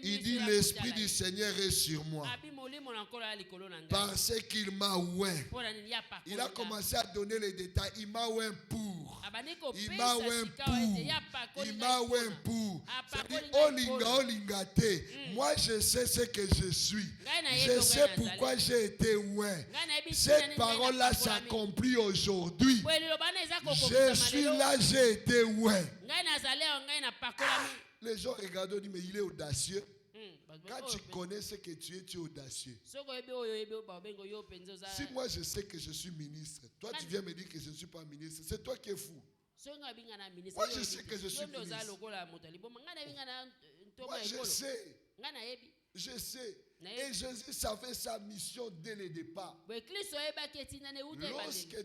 Il dit, l'Esprit du Seigneur est sur moi. Parce qu'il m'a oint. Il a commencé à donner les détails. Il m'a oint pour. Moi je sais ce que je suis. Je sais pourquoi j'ai été loin. Cette parole-là s'accomplit aujourd'hui. Je suis là, j'ai été loin. Les gens regardent et disent, mais il est audacieux. Quand tu connais ce que tu es audacieux. Si moi je sais que je suis ministre, toi tu viens me dire que je ne suis pas ministre, c'est toi qui es fou. Moi je sais que je suis ministre. Moi je sais. Je sais. Et Jésus savait sa mission dès le départ. Lorsque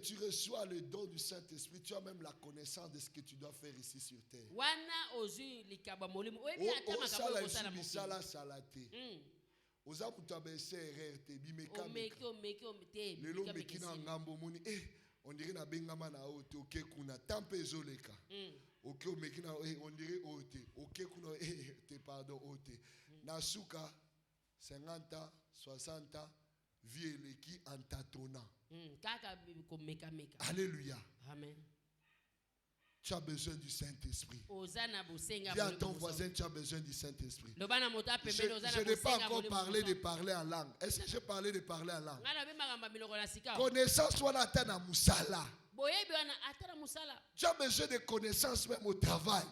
tu reçois le don du Saint-Esprit, tu as même la connaissance de ce que tu dois faire ici sur terre. On dirait na bengama na ote oke kuna tampe ezoleka. Oke omekina on dirait ote oke kuna te pardon ote. Na suka 50 ans, 60 ans, vie eleki en tâtonnant. Alléluia. Amen. Tu as besoin du Saint-Esprit. Dis à ton voisin, tu as besoin du Saint-Esprit. Je n'ai pas encore parlé de parler en langue. Est-ce que j'ai parlé de parler en langue? Connaissance soit la tête à Moussala. Tu as besoin de connaissances même au travail.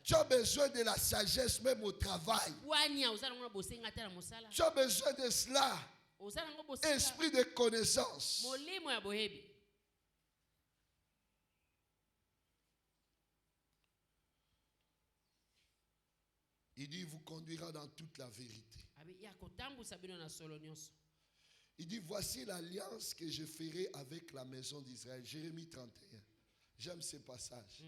Tu as besoin de la sagesse même au travail. Tu as besoin de cela. Esprit de connaissance. Il dit, il vous conduira dans toute la vérité. Il dit, voici l'alliance que je ferai avec la maison d'Israël. Jérémie 31. J'aime ce passage.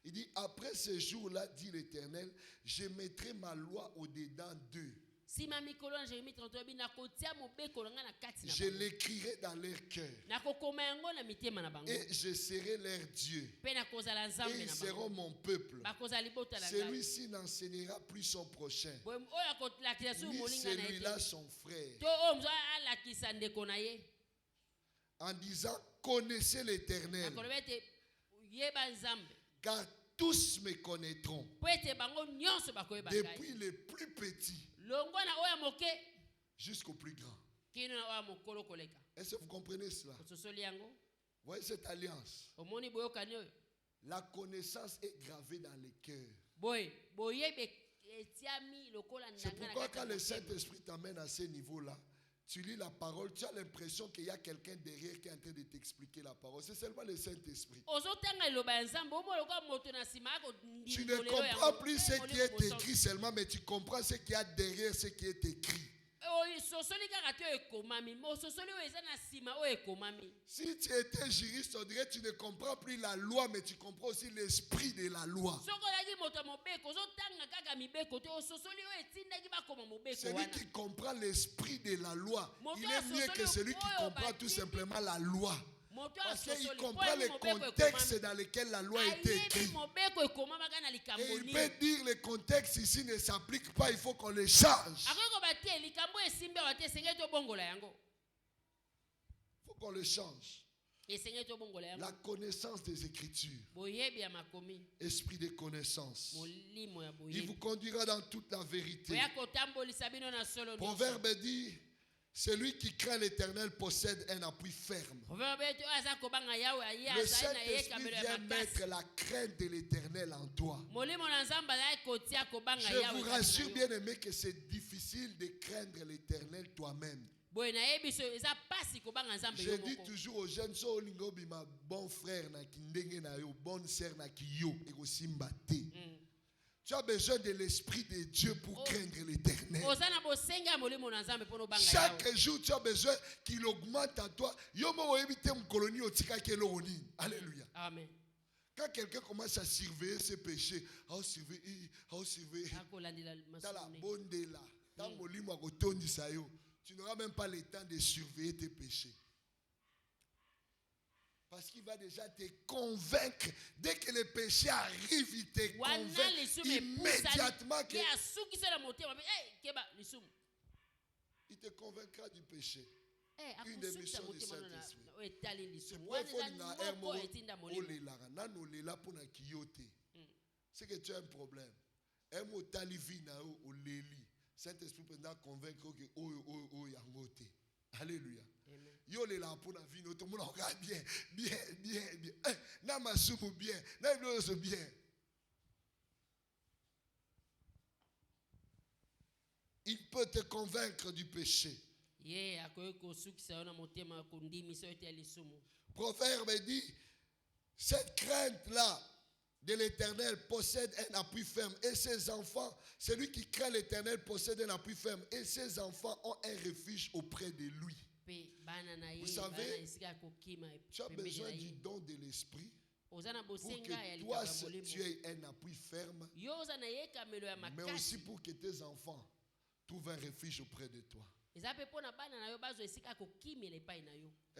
Il dit, après ce jour-là, dit l'Éternel, je mettrai ma loi au-dedans d'eux. Je l'écrirai dans leur cœur. Et je serai leur Dieu. Et ils seront mon peuple. Celui-ci n'enseignera plus son prochain, ni celui-là son frère, en disant, connaissez l'Éternel, car tous me connaîtront, depuis les plus petits jusqu'au plus grand. Est-ce que vous comprenez cela? Vous voyez cette alliance? La connaissance est gravée dans les cœurs. C'est pourquoi quand le Saint-Esprit t'amène à ce niveau-là, tu lis la parole, tu as l'impression qu'il y a quelqu'un derrière qui est en train de t'expliquer la parole. C'est seulement le Saint-Esprit. Tu ne comprends plus ce qui est écrit seulement, mais tu comprends ce qu'il y a derrière ce qui est écrit. Si tu étais juriste, on dirait que tu ne comprends plus la loi, mais tu comprends aussi l'esprit de la loi. Celui qui comprend l'esprit de la loi, il est mieux que celui qui comprend tout simplement la loi. Parce qu'il comprend le contexte dans lequel la loi a été écrite. Et il peut dire le contexte ici ne s'applique pas, il faut qu'on le change. Il faut qu'on le change. La connaissance des Écritures. Esprit de connaissance. Il vous conduira dans toute la vérité. Proverbe dit, celui qui craint l'Éternel possède un appui ferme. Le Saint-Esprit vient mettre la crainte de l'Éternel en toi. Je vous rassure, bien aimé, que c'est difficile de craindre l'Éternel toi-même. Je dis toujours aux jeunes, bon frère, bonne sœur, tu as besoin de l'Esprit de Dieu pour craindre l'Éternel. Chaque jour, tu as besoin qu'il augmente en toi. Alléluia. Amen. Quand quelqu'un commence à surveiller ses péchés, tu n'auras même pas le temps de surveiller tes péchés. Parce qu'il va déjà te convaincre. Dès que le péché arrive, il te convainc immédiatement que il te convaincra du péché. une émission de Saint-Esprit. C'est pourquoi il faut c'est que tu as un problème. Un mot talivina ou leli. Saint-Esprit peut nous convaincre que oh yangote. Alléluia. Yo le la pour la vie, tout le monde regarde bien. Na masumu bien, na iblo bien. Il peut te convaincre du péché. Proverbe dit, cette crainte-là de l'Éternel possède un appui ferme. Et ses enfants, celui qui craint l'Éternel possède un appui ferme. Et ses enfants ont un refuge auprès de lui. Vous savez, tu as besoin du don de l'esprit pour que toi, tu aies un appui ferme, mais aussi pour que tes enfants trouvent un refuge auprès de toi.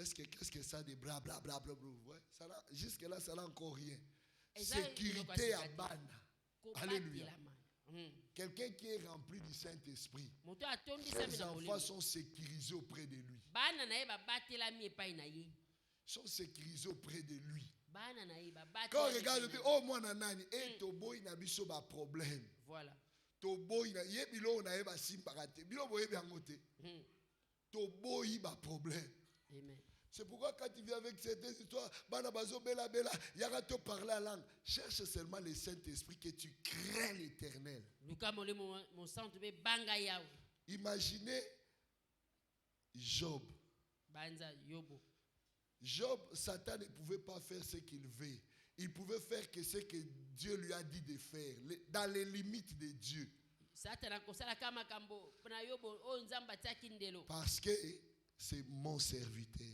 Qu'est-ce que ça de blablabla? Jusque-là, ça n'a encore rien. Sécurité à Bana. Alléluia. Quelqu'un qui est rempli du Saint-Esprit, ses enfants sont sécurisés auprès de lui. Sont sécurisés auprès de lui. Quand on regarde, oh moi nanani, et tobo il n'a pas problème. Voilà. Tobo il n'a pas simparate. Bilo boye bien côté. Tobo il a problème. Amen. C'est pourquoi quand tu viens avec cette histoire, banabazo bela bela, yara te parler la langue. Cherche seulement le Saint-Esprit que tu crains l'Éternel. Imaginez Job. Job, Satan ne pouvait pas faire ce qu'il veut. Il pouvait faire que ce que Dieu lui a dit de faire, dans les limites de Dieu. Parce que c'est mon serviteur.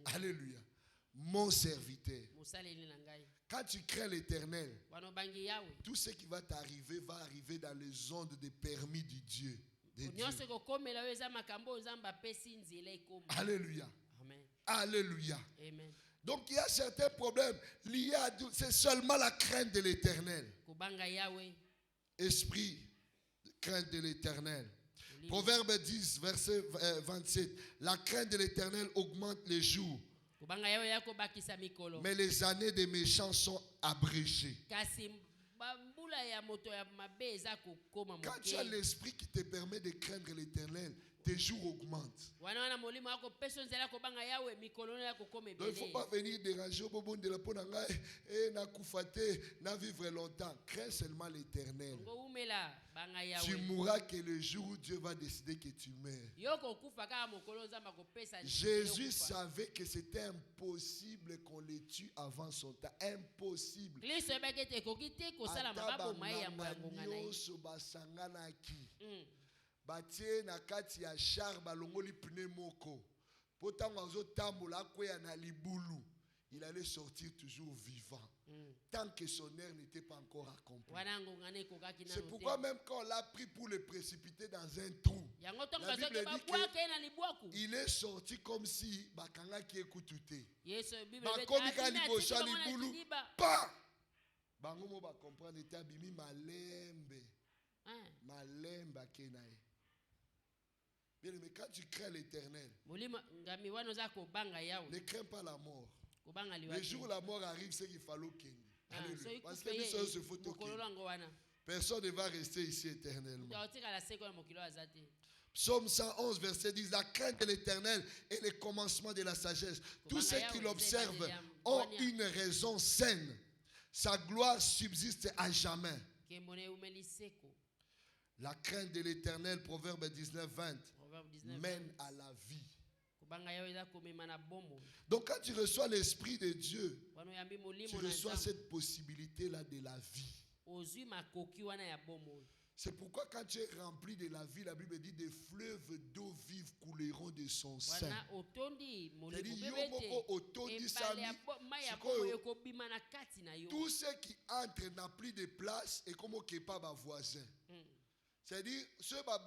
Alléluia. Mon serviteur. Quand tu crains l'Éternel, tout ce qui va t'arriver va arriver dans les ondes de permis du Dieu. De Dieu. Alléluia. Amen. Alléluia. Amen. Donc il y a certains problèmes liés à Dieu. C'est seulement la crainte de l'Éternel. Esprit, crainte de l'Éternel. Proverbe 10, verset 27. La crainte de l'Éternel augmente les jours, mais les années des méchants sont abrégées. Quand tu as l'esprit qui te permet de craindre l'Éternel, tes jours augmentent. Donc il ne faut pas venir déranger au bout de la peau et na vivre longtemps. Crains seulement l'Éternel. Tu mourras que le jour où Dieu va décider que tu meurs. Jésus savait que c'était impossible qu'on le tue avant son temps. Impossible. Batie na kati ya char balongoli pneu moko. Potango azo tambola kwea na libulu. Il allait sortir toujours vivant. Tant que son heure n'était pas encore accomplie. C'est pourquoi même quand on l'a pris pour le précipiter dans un trou, la Bible dit qu'il est sorti comme si bakanga qui écoutait. Bakomi kaliboso libulu. Pa! Bango mo ba comprendre était abimi malembe. Malembe kenae. Bien, mais quand tu crains l'Éternel, ne crains pas la mort. Le jour où la mort arrive, c'est qu'il faut qu'il. Parce que se faut personne ne va rester ici éternellement. Psaume 111, verset 10. La crainte de l'Éternel est le commencement de la sagesse. Tous ceux qui l'observent ont une raison saine. Sa gloire subsiste à jamais. La crainte de l'Éternel, Proverbe 19, 20, mène à la vie. Donc quand tu reçois l'Esprit de Dieu, tu reçois cette possibilité-là de la vie. C'est pourquoi quand tu es rempli de la vie, la Bible dit des fleuves d'eau vive couleront de son sein. Tout ce qui entre n'a plus de place et comme au pas ma voisin. C'est-à-dire, ceux qui ont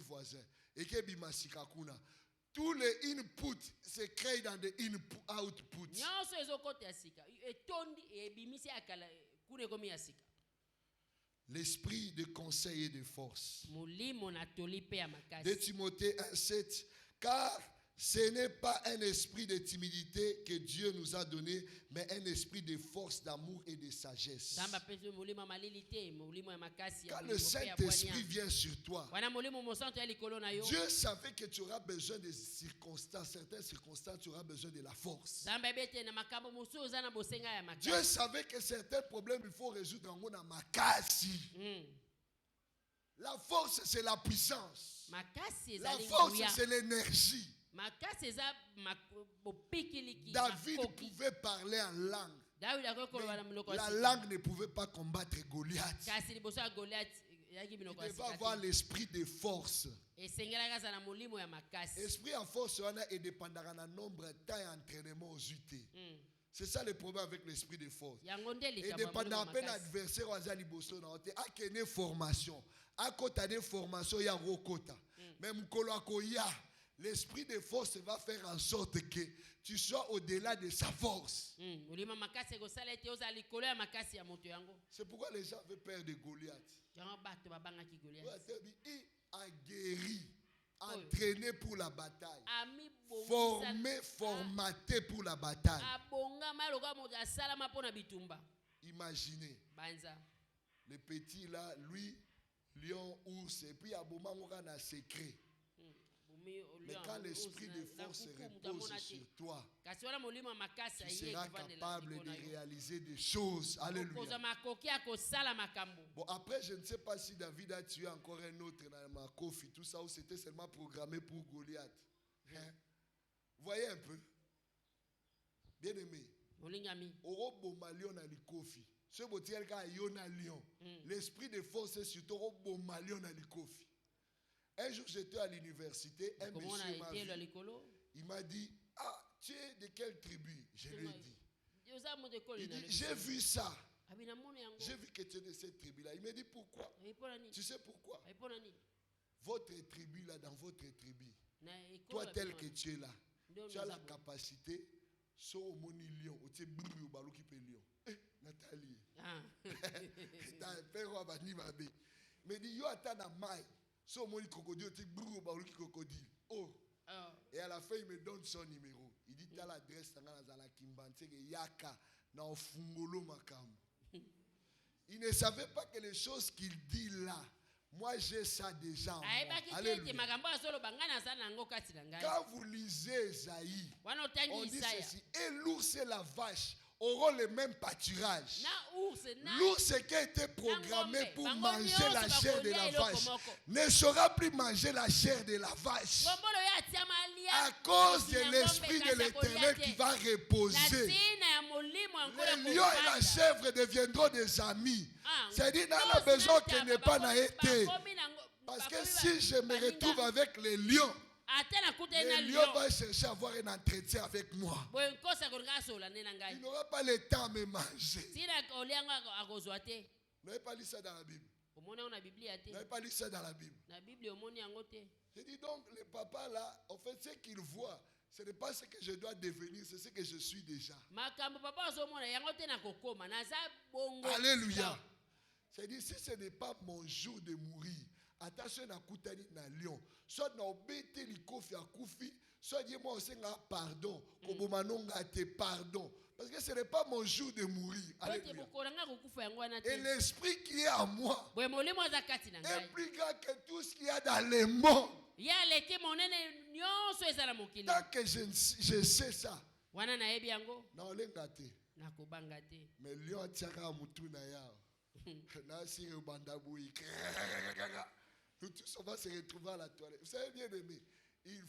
voisin et qui ont tous les inputs se créent dans des outputs. l'esprit de conseil et de force. molimo na toli pe ya makasi. 2 Timothée 1,7. Car ce n'est pas un esprit de timidité que Dieu nous a donné, mais un esprit de force, d'amour et de sagesse. Zamba peso molimo malili te, molimo ya makasi ya Quand molimo le pe ya Saint-Esprit bwania. vient sur toi, Wana molimo mosanto ya likolo na yo. Dieu savait que tu auras besoin de circonstances, certaines circonstances, tu auras besoin de la force. Zamba bete na makambo mosusu oza na bosenga ya makasi. Dieu savait que certains problèmes, il faut résoudre en na makasi. La force, c'est la puissance. Makasi La ezali force, nguya. c'est l'énergie. Makasi eza bopikiliki. David makoki. pouvait parler en langue. David akoki koloba na monoko ya La sika. langue ne pouvait pas combattre Goliath. Kasi liboso ya Goliath ezalaki Il monoko ya devait sika avoir te. l'esprit de force. Esengelaka aza na molimo ya makasi. Esprit en force, on a et dépendant d'un nombre, temps et entraînement aux UT. C'est ça le problème avec l'esprit de force. Yango nde Et likambo ya dépendant molimo peine ya makasi. adversaire waza liboso na ote akene formation akota de formation ya rokota même mukolo akoya l'esprit de force va faire en sorte que tu sois au-delà de sa force. Molimo ya makasi ekosala ete oza likolo ya makasi ya moto yango. C'est pourquoi les gens avaient peur de Goliath. Yango bato babangaki Goliath. Il a guéri, entraîné pour la bataille, Ami formé, formaté pour la bataille. abongama loka moto asalama mpona bitumba. Imaginez Banza. le petit là, lui, lion, ours, et puis Abomangoka n'a secret. Mais quand l'esprit de force se repose sur toi, kasi wana molimo ya makasi tu aye seras ekivandela capable likolo de na yo. réaliser des choses. Alléluia. Okozwa makoki akosala makambo. Bon, après, je ne sais pas si David a tué encore un autre dans Makofi, tout ça, ou c'était seulement programmé pour Goliath. Hein? Vous voyez un peu? Bien aimé. Molingami. Orobo Malion à l'Ikofi. Ce botiel ka yona lion. L'esprit de force est surtout Orobo Malion à l'Ikofi. Un jour, j'étais à l'université, un Comment on monsieur a m'a été vu. le likolo? Il m'a dit, ah, tu es de quelle tribu? Je lui ai dit. Yoza mo de kolo Il na dit, le. j'ai vu ça. Abina mona yango. J'ai vu que tu es de cette tribu-là. Il m'a dit, pourquoi? Epona ni. Tu sais pourquoi? Epona ni. Votre tribu, là, dans votre tribu, Na toi ekolo. tel que tu es là, Ndio tu as la nozabo. capacité, so moni lion, tu es brûlé au balou qui peut lion. Eh, Nathalie. Ah. T'as peur à bani babe. Mais dit, yo attends mai. So moni crocodile, tu es brûlé au balou qui crocodile. Oh. Ah. Et à la fin, il me donne son numéro. Il dit, tu as l'adresse, tu as la Kimbante, Yaka, na Ofungolo Makam. Il ne savait pas que les choses qu'il dit là, moi j'ai ça déjà en moi. Ayebaki te ete Alléluia. makambo azoloba ngai naza na yango kati na ngai. Quand vous lisez Esaïe, Wana on otangi dit Isaya. ceci, et l'ours et la vache auront le même pâturage. Na ours na L'ours qui a été programmé ngombe. pour Bango manger nyonso la chair de la bakolia eloko vache moko. ne saura plus manger la chair de la vache. Ngombolo ya atiama alia. À cause de Ngombe l'esprit de kasi l'Éternel akolia qui te. va Na reposer. tina ya molimo yango ya Le lion et la kovanda. chèvre deviendront des amis. Ah, C'est-à-dire, on a ngombe besoin na qu'il taba, n'est pas bakomi- été. bakomi na ngo- Parce que bakomi si je me baninga. retrouve avec les lions, Ate na kuta na les lions lion. vont chercher à avoir un entretien avec moi. Boye nkosa kolinga asola nde na Il ngai. n'aura pas le temps à me manger. Tina kolia yango akozwa te. Vous n'avez pas lu ça dans la Bible. Omoni yango na biblia Vous te. n'avez pas lu ça dans la Bible. Na biblia omoni yango te. Je dis donc, les papas là, en fait, ce qu'ils voient, ce n'est pas ce que je dois devenir, c'est ce que je suis déjà. Makambo papa azomona yango te na kokoma. Naza bongo. Alléluia. C'est-à-dire, si ce n'est pas mon jour de mourir, attention à Koutani na lion, soit na obété likofi à koufi, soit dis moi aussi pardon, comme manonga te pardon. Parce que ce n'est pas mon jour de mourir. Ote Alléluia. bokolanga kokufa yango wana Et te. l'esprit qui est en moi Boye molimo aza kati na est ngai. plus grand que tout ce qu'il y a dans le monde. Ye aleki monene nyonso eza na mokili. Tant que je sais ça, Wana nayebi yango na olenga te. nakobanga te. Mais lion tiaka mutu na yao. Na sire bandaboui. Nous tous on va se retrouver à la toilette. Vous savez bien aimé, il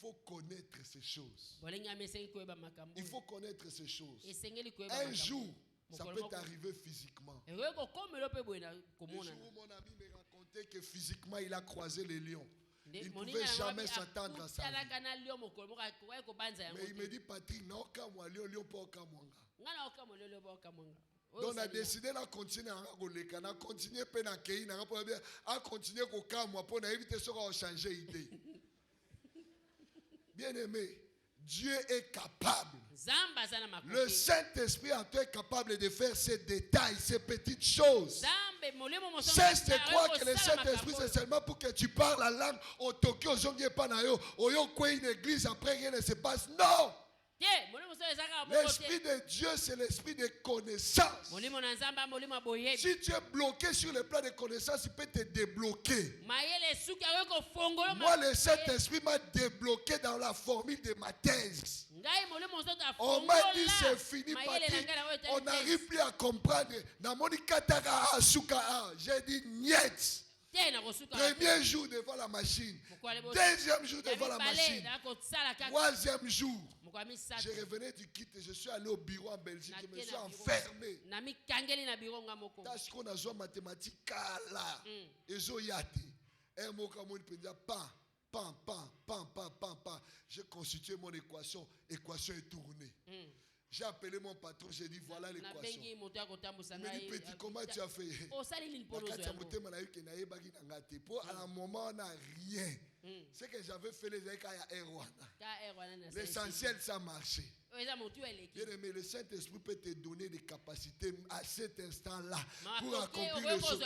faut connaître ces choses. Bolengi amesengeli koyeba makambo. Il faut connaître ces choses. Esengeli koyeba Un makambo. jour, ça Mokolo peut moko. t'arriver physiquement. Ekoki kokomela mpe boye na Le komona. jour où mon ami me racontait que physiquement il a croisé les lions. Nde Il ne moninga pouvait na jamais ngai s'attendre à ça. akutalaka na lio mokolo moko akoki kobanza yango Mais il me te. dit, Patrick, non, kamwa lion, lion pas kamwanga. Nga na okamwa lelo ba okamwanga. Oyo Donc on a osali ya. décidé de continuer à koleka, na continuer pe na kei na pour bien à continuer ko kamwa pour na éviter ça va changer idée. Bien aimé, Dieu est capable. Nzambe aza na makoki. Le Saint-Esprit en toi est capable de faire ces détails, ces petites choses. Nzambe molimo mosango Cesse de croire que le akosala Saint-Esprit makambo. c'est seulement pour que tu parles la langue au Tokyo, au Zongie Panayo, au Yokwe, une église, après rien ne se passe. Non! Te, molimo mosango ezaka moko L'Esprit te. de Dieu, c'est l'esprit de connaissance. Molimo na Nzambe molimo boyebi. Si tu es bloqué sur le plan de connaissance, il peut te débloquer. Mayele suki ayo ko fongolo. Moi, le Saint-Esprit m'a débloqué dans la formule de ma thèse. Ngai molimo mosango On afongola. m'a dit c'est fini, Mayele na Patrick. ngala oyo On n'arrive plus à comprendre. Namoni kataka asuka. J'ai dit niet. te na kosuka. Premier jour devant la machine. Mokwale bo. Deuxième jour devant la machine. Na ko sala kaka. Troisième jour. Mokwami sa. Je revenais du kit et je suis allé au bureau en Belgique. Je me Na suis bureau. enfermé. Na mi kangeli na biro nga moko. Tâche qu'on a joué en mathématiques là. Et zoyate. Un mot comme on peut dire pan. J'ai constitué mon équation. Équation est tournée. J'ai appelé mon patron. J'ai dit voilà l'équation. Il m'a dit petit, comment tu as fait? À un moment, on n'a rien. Ce que j'avais fait, les l'essentiel, ça a marché. Bien aimé, le Saint-Esprit peut te donner des capacités à cet instant-là pour accomplir les choses.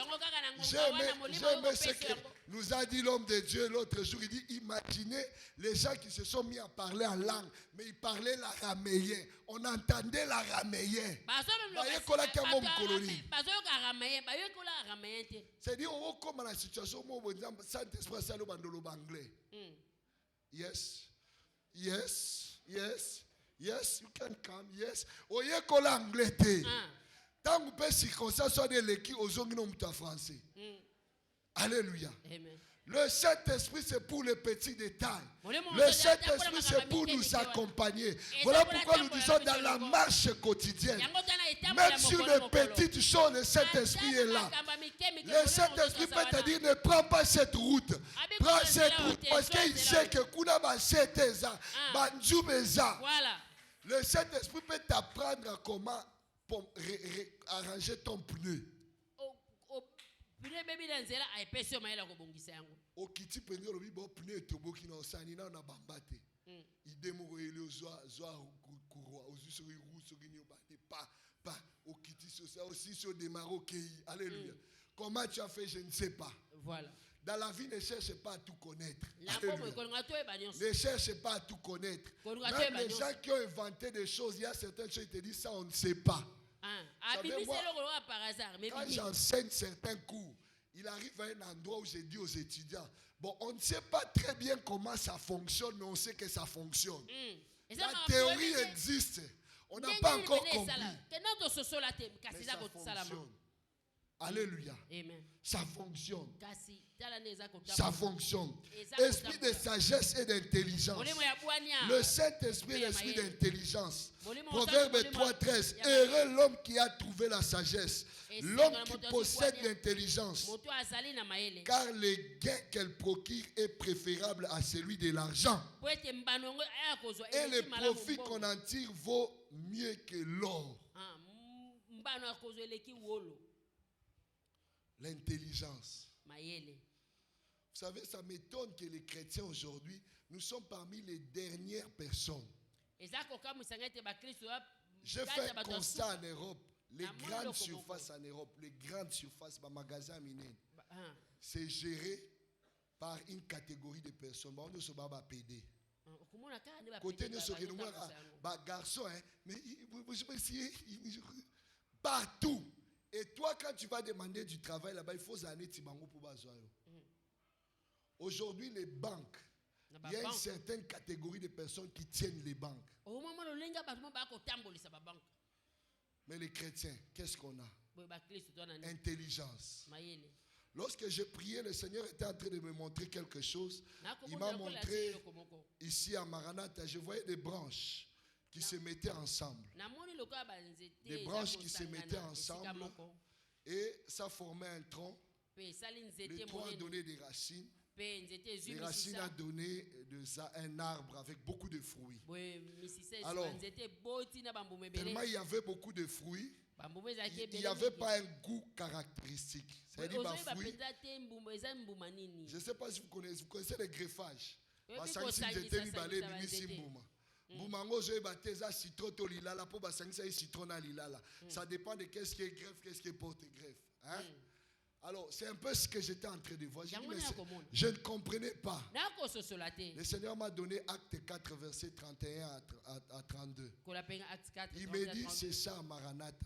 J'aime ce que nous a dit l'homme de Dieu l'autre jour. Il dit, imaginez les gens qui se sont mis à parler en langue, mais ils parlaient l'araméen. On entendait l'araméen. C'est-à-dire, on comme dans la situation où le Saint-Esprit a le bandolo anglais. Yes, yes, yes. Yes, you can come. Yes. Oye kola anglais te. Tant que peut circonstance soit de l'équipe aux hommes qui français. Alléluia. Amen. Le Saint-Esprit c'est pour les petits détails. Le Saint-Esprit c'est pour nous accompagner. Voilà pourquoi nous disons dans la marche quotidienne. Même sur les petites choses, le Saint-Esprit est là. Le Saint-Esprit peut te dire ne prends pas cette route. Prends cette route parce qu'il sait que Kunaba Seteza, Banjubeza. Voilà. Le Saint-Esprit peut t'apprendre à comment arranger ton pneu. Au kiti pneu le bibo pneu toboki na osani na na bambate. Idemo ele ozoa courroie ozusuri rousuri ni obate pas au kiti social aussi sur démarrer au pays. Alléluia. Comment tu as fait je ne sais pas. Voilà. Dans la vie, ne cherche pas à tout connaître. Ne cherche pas à tout connaître. Même les gens qui ont inventé des choses, il y a certaines choses qui te disent ça, on ne sait pas. Savez, moi, quand j'enseigne certains cours, il arrive à un endroit où j'ai dit aux étudiants, bon, on ne sait pas très bien comment ça fonctionne, mais on sait que ça fonctionne. La théorie existe. On n'a pas encore compris. Mais ça fonctionne. Alléluia. Amen. Ça fonctionne. Ça fonctionne. Esprit de sagesse et d'intelligence. Le Saint-Esprit est l'esprit d'intelligence. Proverbe 3:13. Heureux l'homme qui a trouvé la sagesse. L'homme qui possède l'intelligence. Car le gain qu'elle procure est préférable à celui de l'argent. Et le profit qu'on en tire vaut mieux que l'or. L'intelligence. Vous savez, ça m'étonne que les chrétiens aujourd'hui, nous sommes parmi les dernières personnes. J'ai fait un constat en Europe. Les grandes surfaces en Europe, les grandes surfaces, les magasins minés, c'est géré par une catégorie de personnes. On se bat PD. Côté de ce que nous garçons, mais partout. Et toi, quand tu vas demander du travail là-bas, il faut aller Tibango pour bazoyer. Aujourd'hui, les banques, il y a une certaine catégorie de personnes qui tiennent les banques. Mais les chrétiens, qu'est-ce qu'on a? Intelligence. Lorsque j'ai prié, le Seigneur était en train de me montrer quelque chose. Il m'a montré ici à Maranatha, je voyais des branches qui se mettaient ensemble. Des branches qui se mettaient ensemble et ça formait un tronc. Le tronc a donné des racines. Les racines a donné un arbre avec beaucoup de fruits. Alors, tellement il y avait beaucoup de fruits, il n'y avait pas un goût caractéristique. C'est-à-dire, je ne sais pas si vous connaissez le greffage. Bumango je bateza citron to lilala po basangisa citron na lilala. Ça dépend de qu'est-ce qui est greffe, qu'est-ce qui est porte-greffe, hein? Alors, c'est un peu ce que j'étais en train de voir. J'ai dit, mais je ne comprenais pas. Le Seigneur m'a donné Acte 4, verset 31 à 32. Il m'a dit, c'est ça, Maranatha.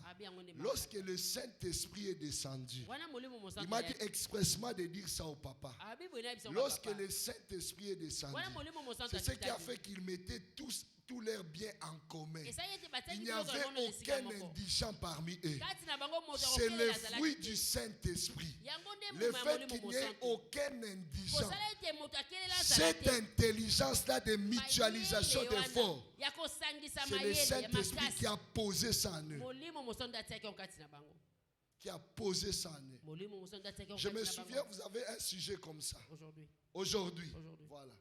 Lorsque le Saint-Esprit est descendu, il m'a dit expressement de dire ça au papa. Lorsque le Saint-Esprit est descendu, c'est ce qui a fait qu'il mettait tous leurs biens en commun. Il n'y avait aucun indigent parmi eux. C'est le fruit du Saint-Esprit. Le fait qu'il n'y ait aucun indigent, cette intelligence-là de mutualisation d'efforts, c'est le Saint-Esprit qui a posé ça en eux. Qui a posé ça en eux. Je me souviens, vous avez un sujet comme ça. Aujourd'hui. Voilà.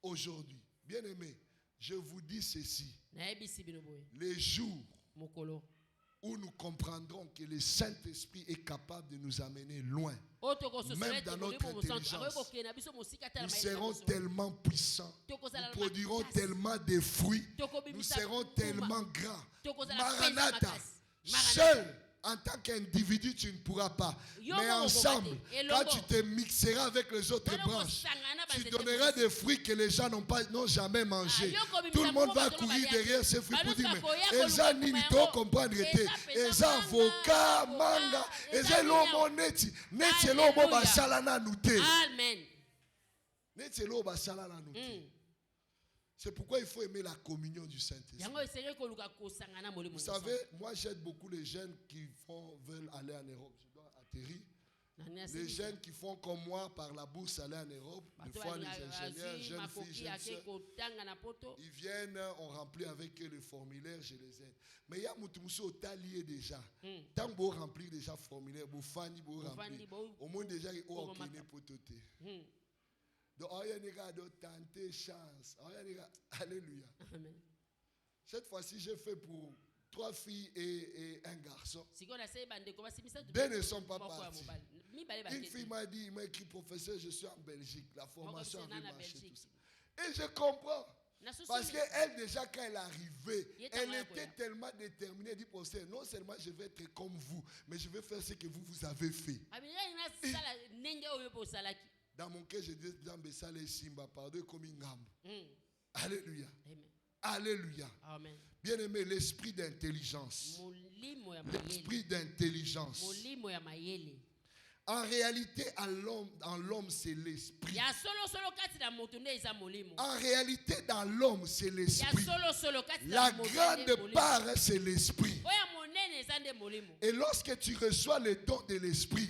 Aujourd'hui. Bien-aimés, je vous dis ceci. Les jours où nous comprendrons que le Saint-Esprit est capable de nous amener loin, même dans notre intelligence, nous serons tellement puissants, nous produirons tellement de fruits, nous serons tellement grands. Maranatha, seul en tant qu'individu, tu ne pourras pas. Mais ensemble, quand tu te mixeras avec les autres branches, tu donneras des fruits que les gens n'ont jamais mangés. Tout le monde va courir derrière ces fruits pour dire, mais Eza Ninito comprendre été. Eza avocat, manga, Eza lomo neti. Neti lomo basalana nute. Amen. Neti lomo basalana nute. C'est pourquoi il faut aimer la communion du Saint-Esprit. Vous savez, moi j'aide beaucoup les jeunes qui veulent aller en Europe. Je dois atterrir. Les jeunes qui font comme moi par la bourse aller en Europe, des fois les ingénieurs, jeunes filles, jeunes sœurs, ils viennent, on remplit avec eux le formulaire, je les aide. Mais il y a Moutoumousou talié déjà. Tant que vous remplissez déjà le formulaire, vous faites au moins déjà vous avez pototé. Donc, il y a tenter chance. Alléluia. Amen. Cette fois-ci, j'ai fait pour 3 filles et un garçon. 2 ne sont pas partis. Une fille m'a dit, il m'a écrit, professeur, je suis en Belgique. La formation a marché, tout ça. Et je comprends. Parce qu'elle, déjà, quand elle est arrivée, elle était tellement déterminée. Elle dit, professeur, non seulement je vais être comme vous, mais je vais faire ce que vous avez fait. Dans mon cœur, je dis, Simba, pardon, comme une gamme. Alléluia. Amen. Alléluia. Amen. Bien-aimé, l'esprit d'intelligence. L'esprit d'intelligence. En réalité, en l'homme, c'est l'esprit. En réalité, dans l'homme, c'est l'esprit. La grande part, c'est l'esprit. Et lorsque tu reçois le don de l'esprit,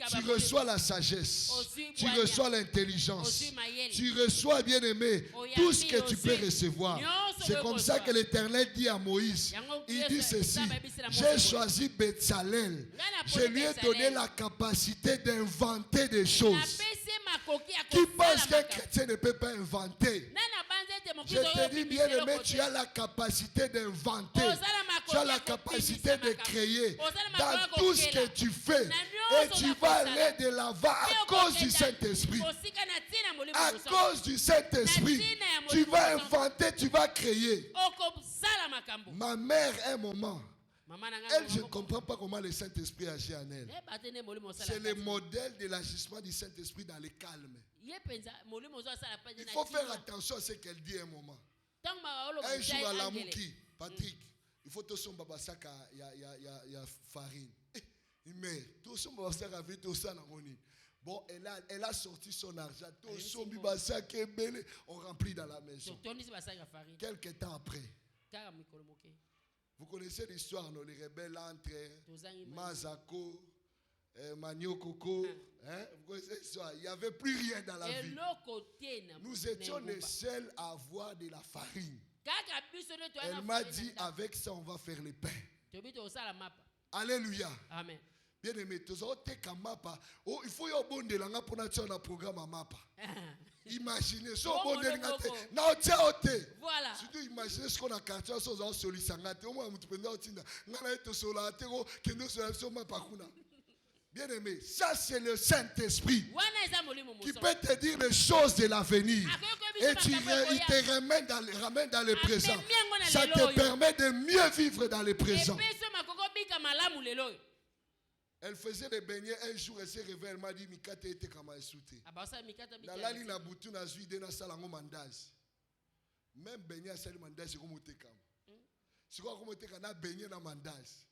tu reçois la sagesse, tu reçois l'intelligence, tu reçois, bien-aimé, tout ce que tu peux recevoir. C'est comme ça que l'Éternel dit à Moïse, il dit ceci, j'ai choisi Betsalel, je lui ai donné la capacité d'inventer des choses. Qui pense qu'un chrétien ne peut pas inventer? Je te dis, bien-aimé, tu as la capacité d'inventer. Tu as la capacité de créer dans tout ce que tu fais. Et tu vas aller de l'avant à cause du Saint-Esprit. À cause du Saint-Esprit, tu vas inventer, tu vas créer. Ma mère, un moment, elle, je ne comprends pas comment le Saint-Esprit agit en elle. C'est le modèle de l'agissement du Saint-Esprit dans le calme. Il faut faire attention à ce qu'elle dit à un moment. Un jour à Lamouki, Patrick, il faut tout son babasaka, il y a farine. Mais tout son babasaka, tout ça n'a pas. Bon, elle a sorti son argent, tout son babasaka, on remplit dans la maison. Quelques temps après, vous connaissez l'histoire, non, les rebelles entre Mazako, Maniokoko. Hein? Vous connaissez l'histoire? Il n'y avait plus rien dans la vie. Nous étions les seuls à avoir de la farine. Elle m'a dit, avec ça, on va faire le pain. Alléluia. Amen. Bien aimé, il faut y avoir de langue pour notre programme à mapa. Imaginez ce qu'on a dit. Voilà. Surtout imaginez ce qu'on a quartier sur Solisangate. Au moins, vous pouvez bien aimé, ça c'est le Saint-Esprit qui peut te dire les choses de l'avenir. Et il te ramène dans le présent. Ça te permet de mieux vivre dans le présent. Elle faisait des beignets un jour, elle s'est réveillée, elle m'a dit Mikate était comme un souté. Nalali na butu na zui de na salango mandazi. Même beignet sali mandazi comme otekam. C'est quoi comme otekam na beignet na mandazi.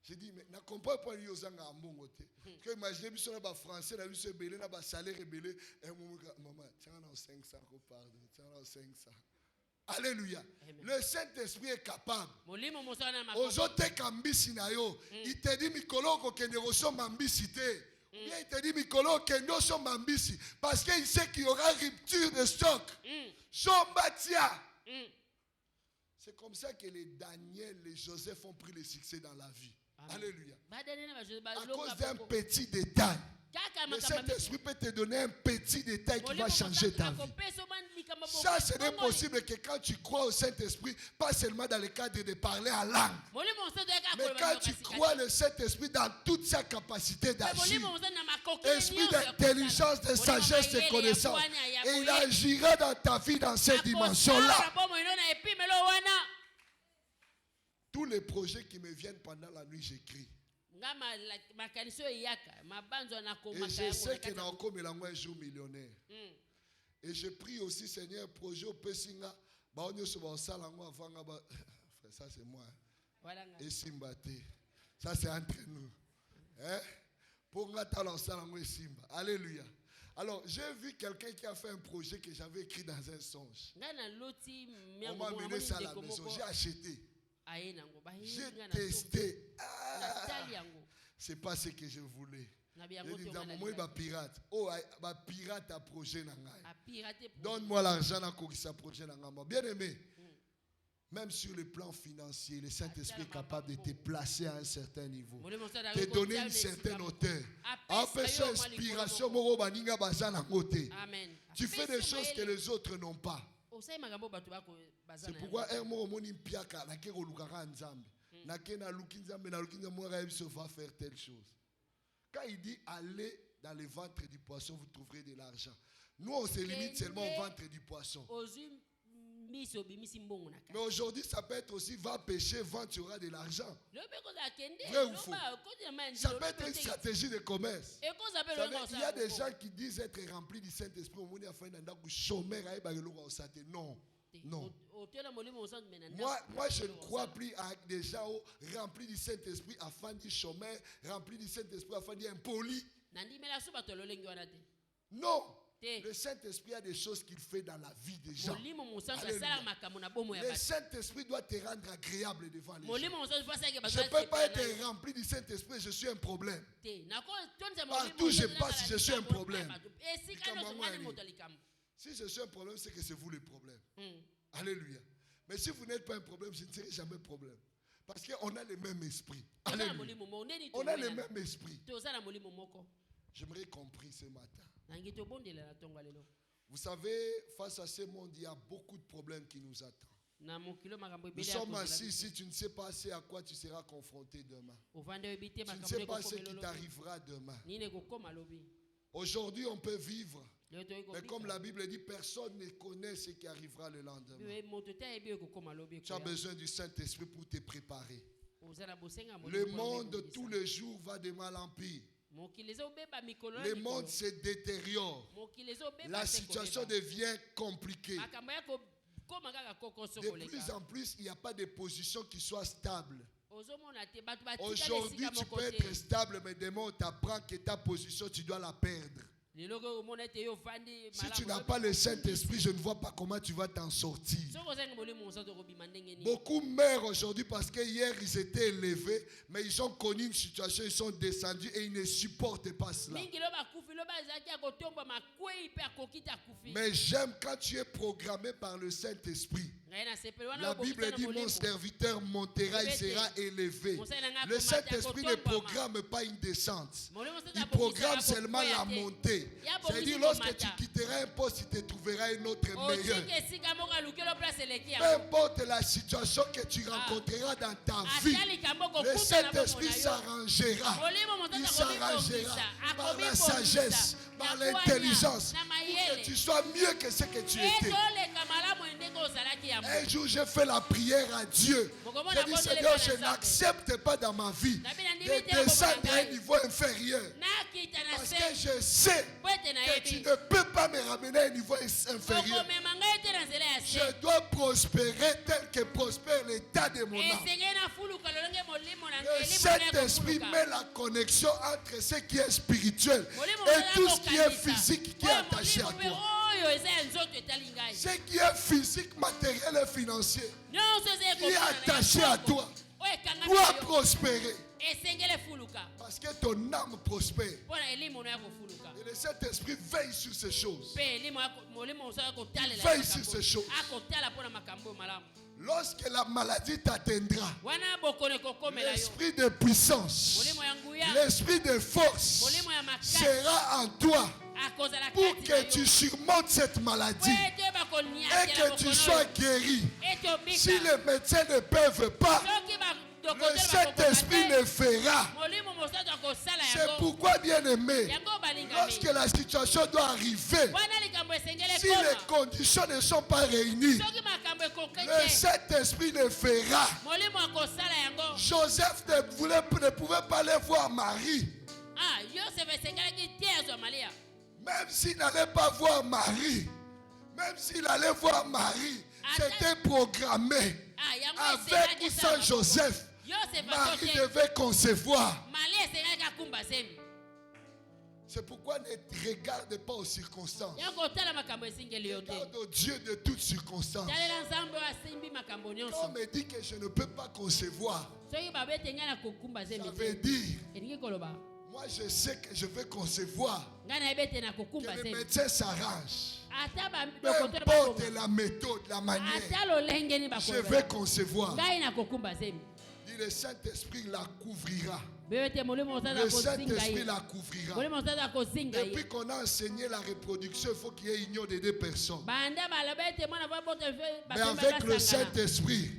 J'ai dit mais na comprends pas lui ozanga ambongo te. Que imaginez biso na ba français na biso belé na ba salaire belé et maman tiens na 500 pardon, tiens na 500. Alléluia. Le Saint-Esprit est capable. Ozote kambisi na yo. Il te dit mikolo ko kende roso mambisi te. Bien il te dit mikolo kendo so mambisi parce qu'il sait qu'il y aura rupture de stock. Sombatia. C'est comme ça que les Daniel, les Joseph ont pris le succès dans la vie. Alléluia. À cause d'un petit détail. Le Saint-Esprit peut te donner un petit détail qui va changer ta vie. Ça, ce n'est possible que quand tu crois au Saint-Esprit, pas seulement dans le cadre de parler en langue, mais quand tu crois le Saint-Esprit dans toute sa capacité d'agir, esprit d'intelligence, de sagesse, de connaissance, et il agira dans ta vie dans ces dimensions-là. Tous les projets qui me viennent pendant la nuit, j'écris. Et je sais que Naoko Melango est un jour millionnaire. Et je prie aussi, Seigneur, projet au Pessinga. Ça c'est moi. Et Simbate. Ça c'est entre nous. Pour Simba. Alléluia. Alors, j'ai vu quelqu'un qui a fait un projet que j'avais écrit dans un songe. On m'a amené ça à la maison. J'ai acheté. J'ai testé. C'est pas ce que je voulais. Je dis, moi, je pirate. Oh, je pirate à projet. Donne-moi l'argent pour ce projet. Bien aimé, même sur le plan financier, le Saint-Esprit est capable de te placer à un certain niveau, te donner une certaine hauteur. Après cette inspiration, tu fais des choses que les autres n'ont pas. C'est pourquoi un mot moni piaka na ke kolukaka nzambe na ke na lukinzambe moi va faire telle chose. Quand il dit allez dans le ventre du poisson, vous trouverez de l'argent. Nous on se limite seulement au ventre du poisson. Mais aujourd'hui ça peut être aussi va pêcher, vendre, tu auras de l'argent. Vrai ou faux? Ça peut être une stratégie de commerce. Il y a des gens qui disent être remplis du Saint-Esprit. Non. Non. Moi, je ne crois plus à des gens remplis du Saint-Esprit afin du chômeur, remplis du Saint-Esprit afin d'impoli. Non. Le Saint-Esprit a des choses qu'il fait dans la vie des gens. Le Saint-Esprit doit te rendre agréable devant les gens. Je ne peux pas être rempli du Saint-Esprit, je suis un problème. Partout où je passe, je suis un problème. Si je suis un problème, c'est que c'est vous le problème. Alléluia. Mais si vous n'êtes pas un problème, je ne serai jamais problème. Parce qu'on a le même esprit. Alléluia. On a le même esprit. J'aimerais compris ce matin. Vous savez, face à ce monde, il y a beaucoup de problèmes qui nous attendent. Nous sommes assis ici, tu ne sais pas à quoi tu seras confronté demain. Tu ne sais pas ce qui t'arrivera demain. Aujourd'hui, on peut vivre. Mais comme la Bible dit, personne ne connaît ce qui arrivera le lendemain. Tu as besoin du Saint-Esprit pour te préparer. Le monde, tous les jours, va de mal en pire. Le monde se détériore. La situation devient compliquée. De plus en plus, il n'y a pas de position qui soit stable. Aujourd'hui, tu peux être stable, mais demain, on t'apprend que ta position, tu dois la perdre. Si tu n'as pas le Saint-Esprit, je ne vois pas comment tu vas t'en sortir. Beaucoup meurent aujourd'hui parce que hier ils étaient élevés, mais ils ont connu une situation, ils sont descendus et ils ne supportent pas cela. Mais j'aime quand tu es programmé par le Saint-Esprit. La Bible dit mon serviteur montera, il sera élevé. Le Saint-Esprit ne programme pas une descente. Il programme seulement la montée. C'est-à-dire lorsque tu quitteras un poste, tu te trouveras un autre meilleur. Peu importe la situation que tu rencontreras dans ta vie, le Saint-Esprit s'arrangera. Il s'arrangera par la sagesse, par l'intelligence, pour que tu sois mieux que ce que tu étais. Un jour, j'ai fait la prière à Dieu. J'ai dit, Seigneur, je n'accepte pas dans ma vie de descendre à un niveau inférieur. Parce que je sais que tu ne peux pas me ramener à un niveau inférieur. Je dois prospérer tel que prospère l'état de mon âme. Le Saint-Esprit met la connexion entre ce qui est spirituel et tout ce qui est physique qui est attaché à toi. Ce qui est physique, matériel et financier qui est attaché à toi doit prospérer. Parce que ton âme prospère. Et le Saint-Esprit veille sur ces choses. Veille sur ces choses. Lorsque la maladie t'atteindra, l'esprit de puissance, l'esprit de force sera en toi pour que tu surmontes cette maladie et que tu sois guéri. Si les médecins ne peuvent pas, le Saint-Esprit le fera. C'est pourquoi, bien-aimé, lorsque la situation doit arriver, si les conditions ne sont pas réunies, le Saint-Esprit le fera. Joseph ne pouvait pas aller voir Marie. Même s'il n'allait pas voir Marie, même s'il allait voir Marie, c'était programmé. Avec ou sans Joseph, Marie devait concevoir. C'est pourquoi ne regarde pas aux circonstances. Regarde au Dieu de toutes circonstances. Quand on me dit que je ne peux pas concevoir, ça veut dire, moi je sais que je vais concevoir. Que le médecin s'arrange. Peu importe la méthode, la manière, je vais concevoir. Dit le Saint-Esprit la couvrira. Le Saint-Esprit la couvrira. Depuis qu'on a enseigné la reproduction, il faut qu'il y ait union des deux personnes. Mais avec le Saint-Esprit,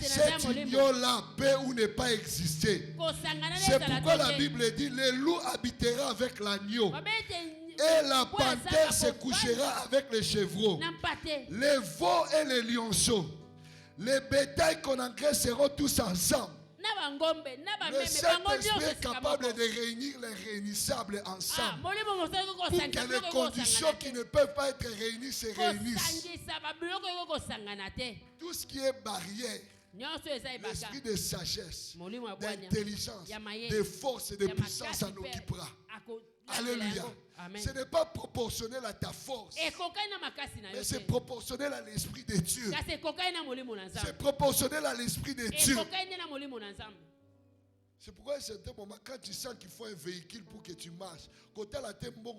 cette union-là peut ou ne pas exister. C'est pourquoi la Bible dit, le loup habitera avec l'agneau. Et la panthère se couchera avec les chevreaux. Les veaux et les lionceaux. Les bétails qu'on engraisse seront tous ensemble. Le Saint-Esprit est capable de réunir les réunissables ensemble pour que les conditions qui ne peuvent pas être réunies se réunissent. Tout ce qui est barrière, l'esprit de sagesse, d'intelligence, de force et de puissance s'en occupera. Alléluia. Ce n'est pas proportionnel à ta force, mais c'est proportionnel à l'esprit de Dieu. C'est proportionnel à l'esprit de Dieu. C'est pourquoi à un certain moment, quand tu sens qu'il faut un véhicule pour que tu marches, quand tu as la tête dans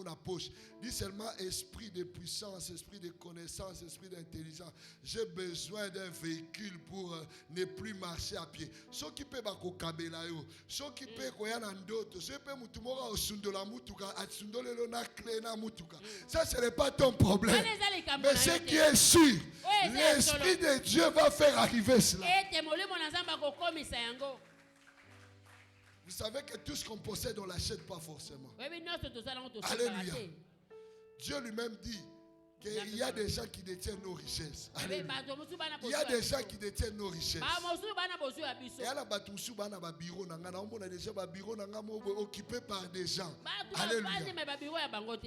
la poche, dis seulement esprit de puissance, esprit de connaissance, esprit d'intelligence. J'ai besoin d'un véhicule pour ne plus marcher à pied. Ce qui peut être ce qui peut être ça, ce n'est pas ton problème. Mais ce qui est sûr, l'esprit de Dieu va faire arriver cela. Vous savez que tout ce qu'on possède, on ne l'achète pas forcément. Alléluia. Dieu lui-même dit qu'il y a des gens qui détiennent nos richesses. Alléluia. Il y a des gens qui détiennent nos richesses. Il y a des bureaux occupés par des gens. Alléluia.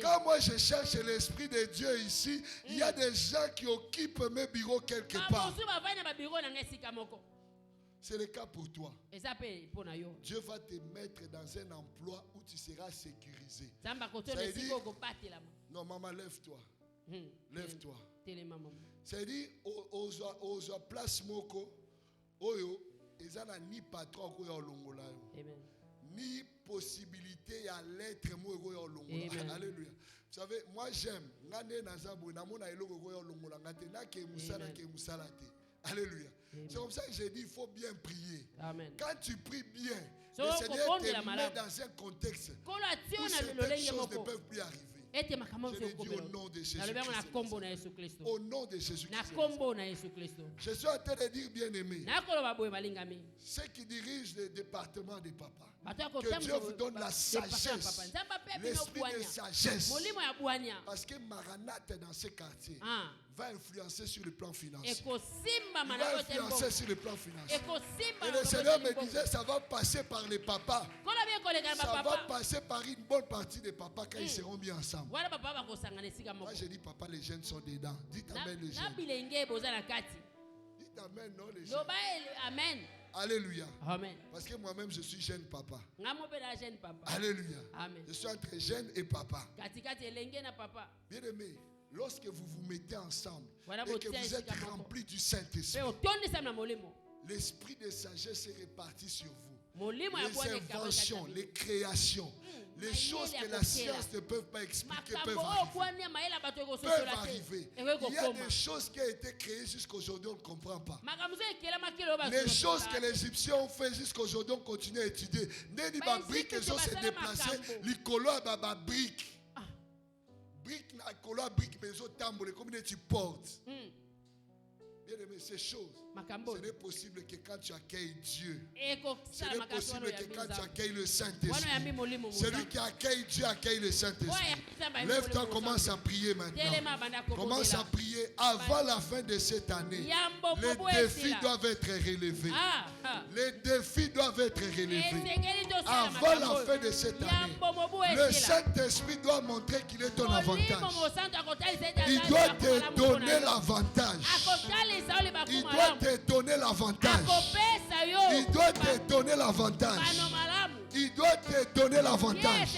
Quand moi je cherche l'esprit de Dieu ici, il y a des gens qui occupent mes bureaux quelque part. C'est le cas pour toi. Dieu va te mettre dans un emploi où tu seras sécurisé. Ça veut dire, non, maman, lève-toi. Lève-toi. C'est-à-dire, aux place moko, oyo, ils n'ont ni patron ni possibilité à l'être moi. Alléluia. Vous savez, moi j'aime. Alléluia. C'est comme ça que j'ai dit, il faut bien prier. Amen. Quand tu pries bien, le Seigneur te met dans un contexte où certaines choses ne peuvent plus arriver. Je le dis au nom de Jésus-Christ. Au nom de Jésus-Christ. Je suis en train de dire, bien-aimé, ceux qui dirigent le département de papa, Que Dieu vous donne la sagesse. L'esprit de sagesse. Parce que Maranatha dans ce quartier va influencer sur le plan financier. Il va influencer sur le plan financier. Et le Seigneur me disait, ça va passer par les papas. Ça va passer par une bonne partie des papas quand ils seront mis ensemble. Moi j'ai dit, papa, les jeunes sont dedans. Dites amen les jeunes. Dites amen, non les jeunes. Amen. Alléluia. Amen. Parce que moi-même je suis jeune papa. Jeune papa. Alléluia. Amen. Je suis entre jeune et papa. Bien aimé, lorsque vous vous mettez ensemble et que vous êtes remplis du Saint-Esprit, l'esprit de sagesse est réparti sur vous. Les inventions, les créations, les choses que la science ne peut pas expliquer peuvent arriver. Il y a des choses qui ont été créées jusqu'aujourd'hui, on ne comprend pas. Les choses que les Égyptiens ont fait jusqu'aujourd'hui, on continue à étudier. Les briques, les choses se déplacées, les couleurs, les briques. Briques, les couleurs, briques, mais les autres tambours, comme tu portes. Bien aimé, ces choses, ce n'est possible que quand tu accueilles Dieu. Ce n'est possible que quand tu accueilles le Saint-Esprit. Celui qui accueille Dieu accueille le Saint-Esprit. Lève-toi, commence à prier maintenant. Commence à prier avant la fin de cette année. Les défis doivent être relevés. Les défis doivent être relevés. Avant la fin de cette année, le Saint-Esprit doit montrer qu'il est ton avantage. Il doit te donner l'avantage. Il doit te donner l'avantage. Il doit te donner l'avantage. Il doit te donner l'avantage.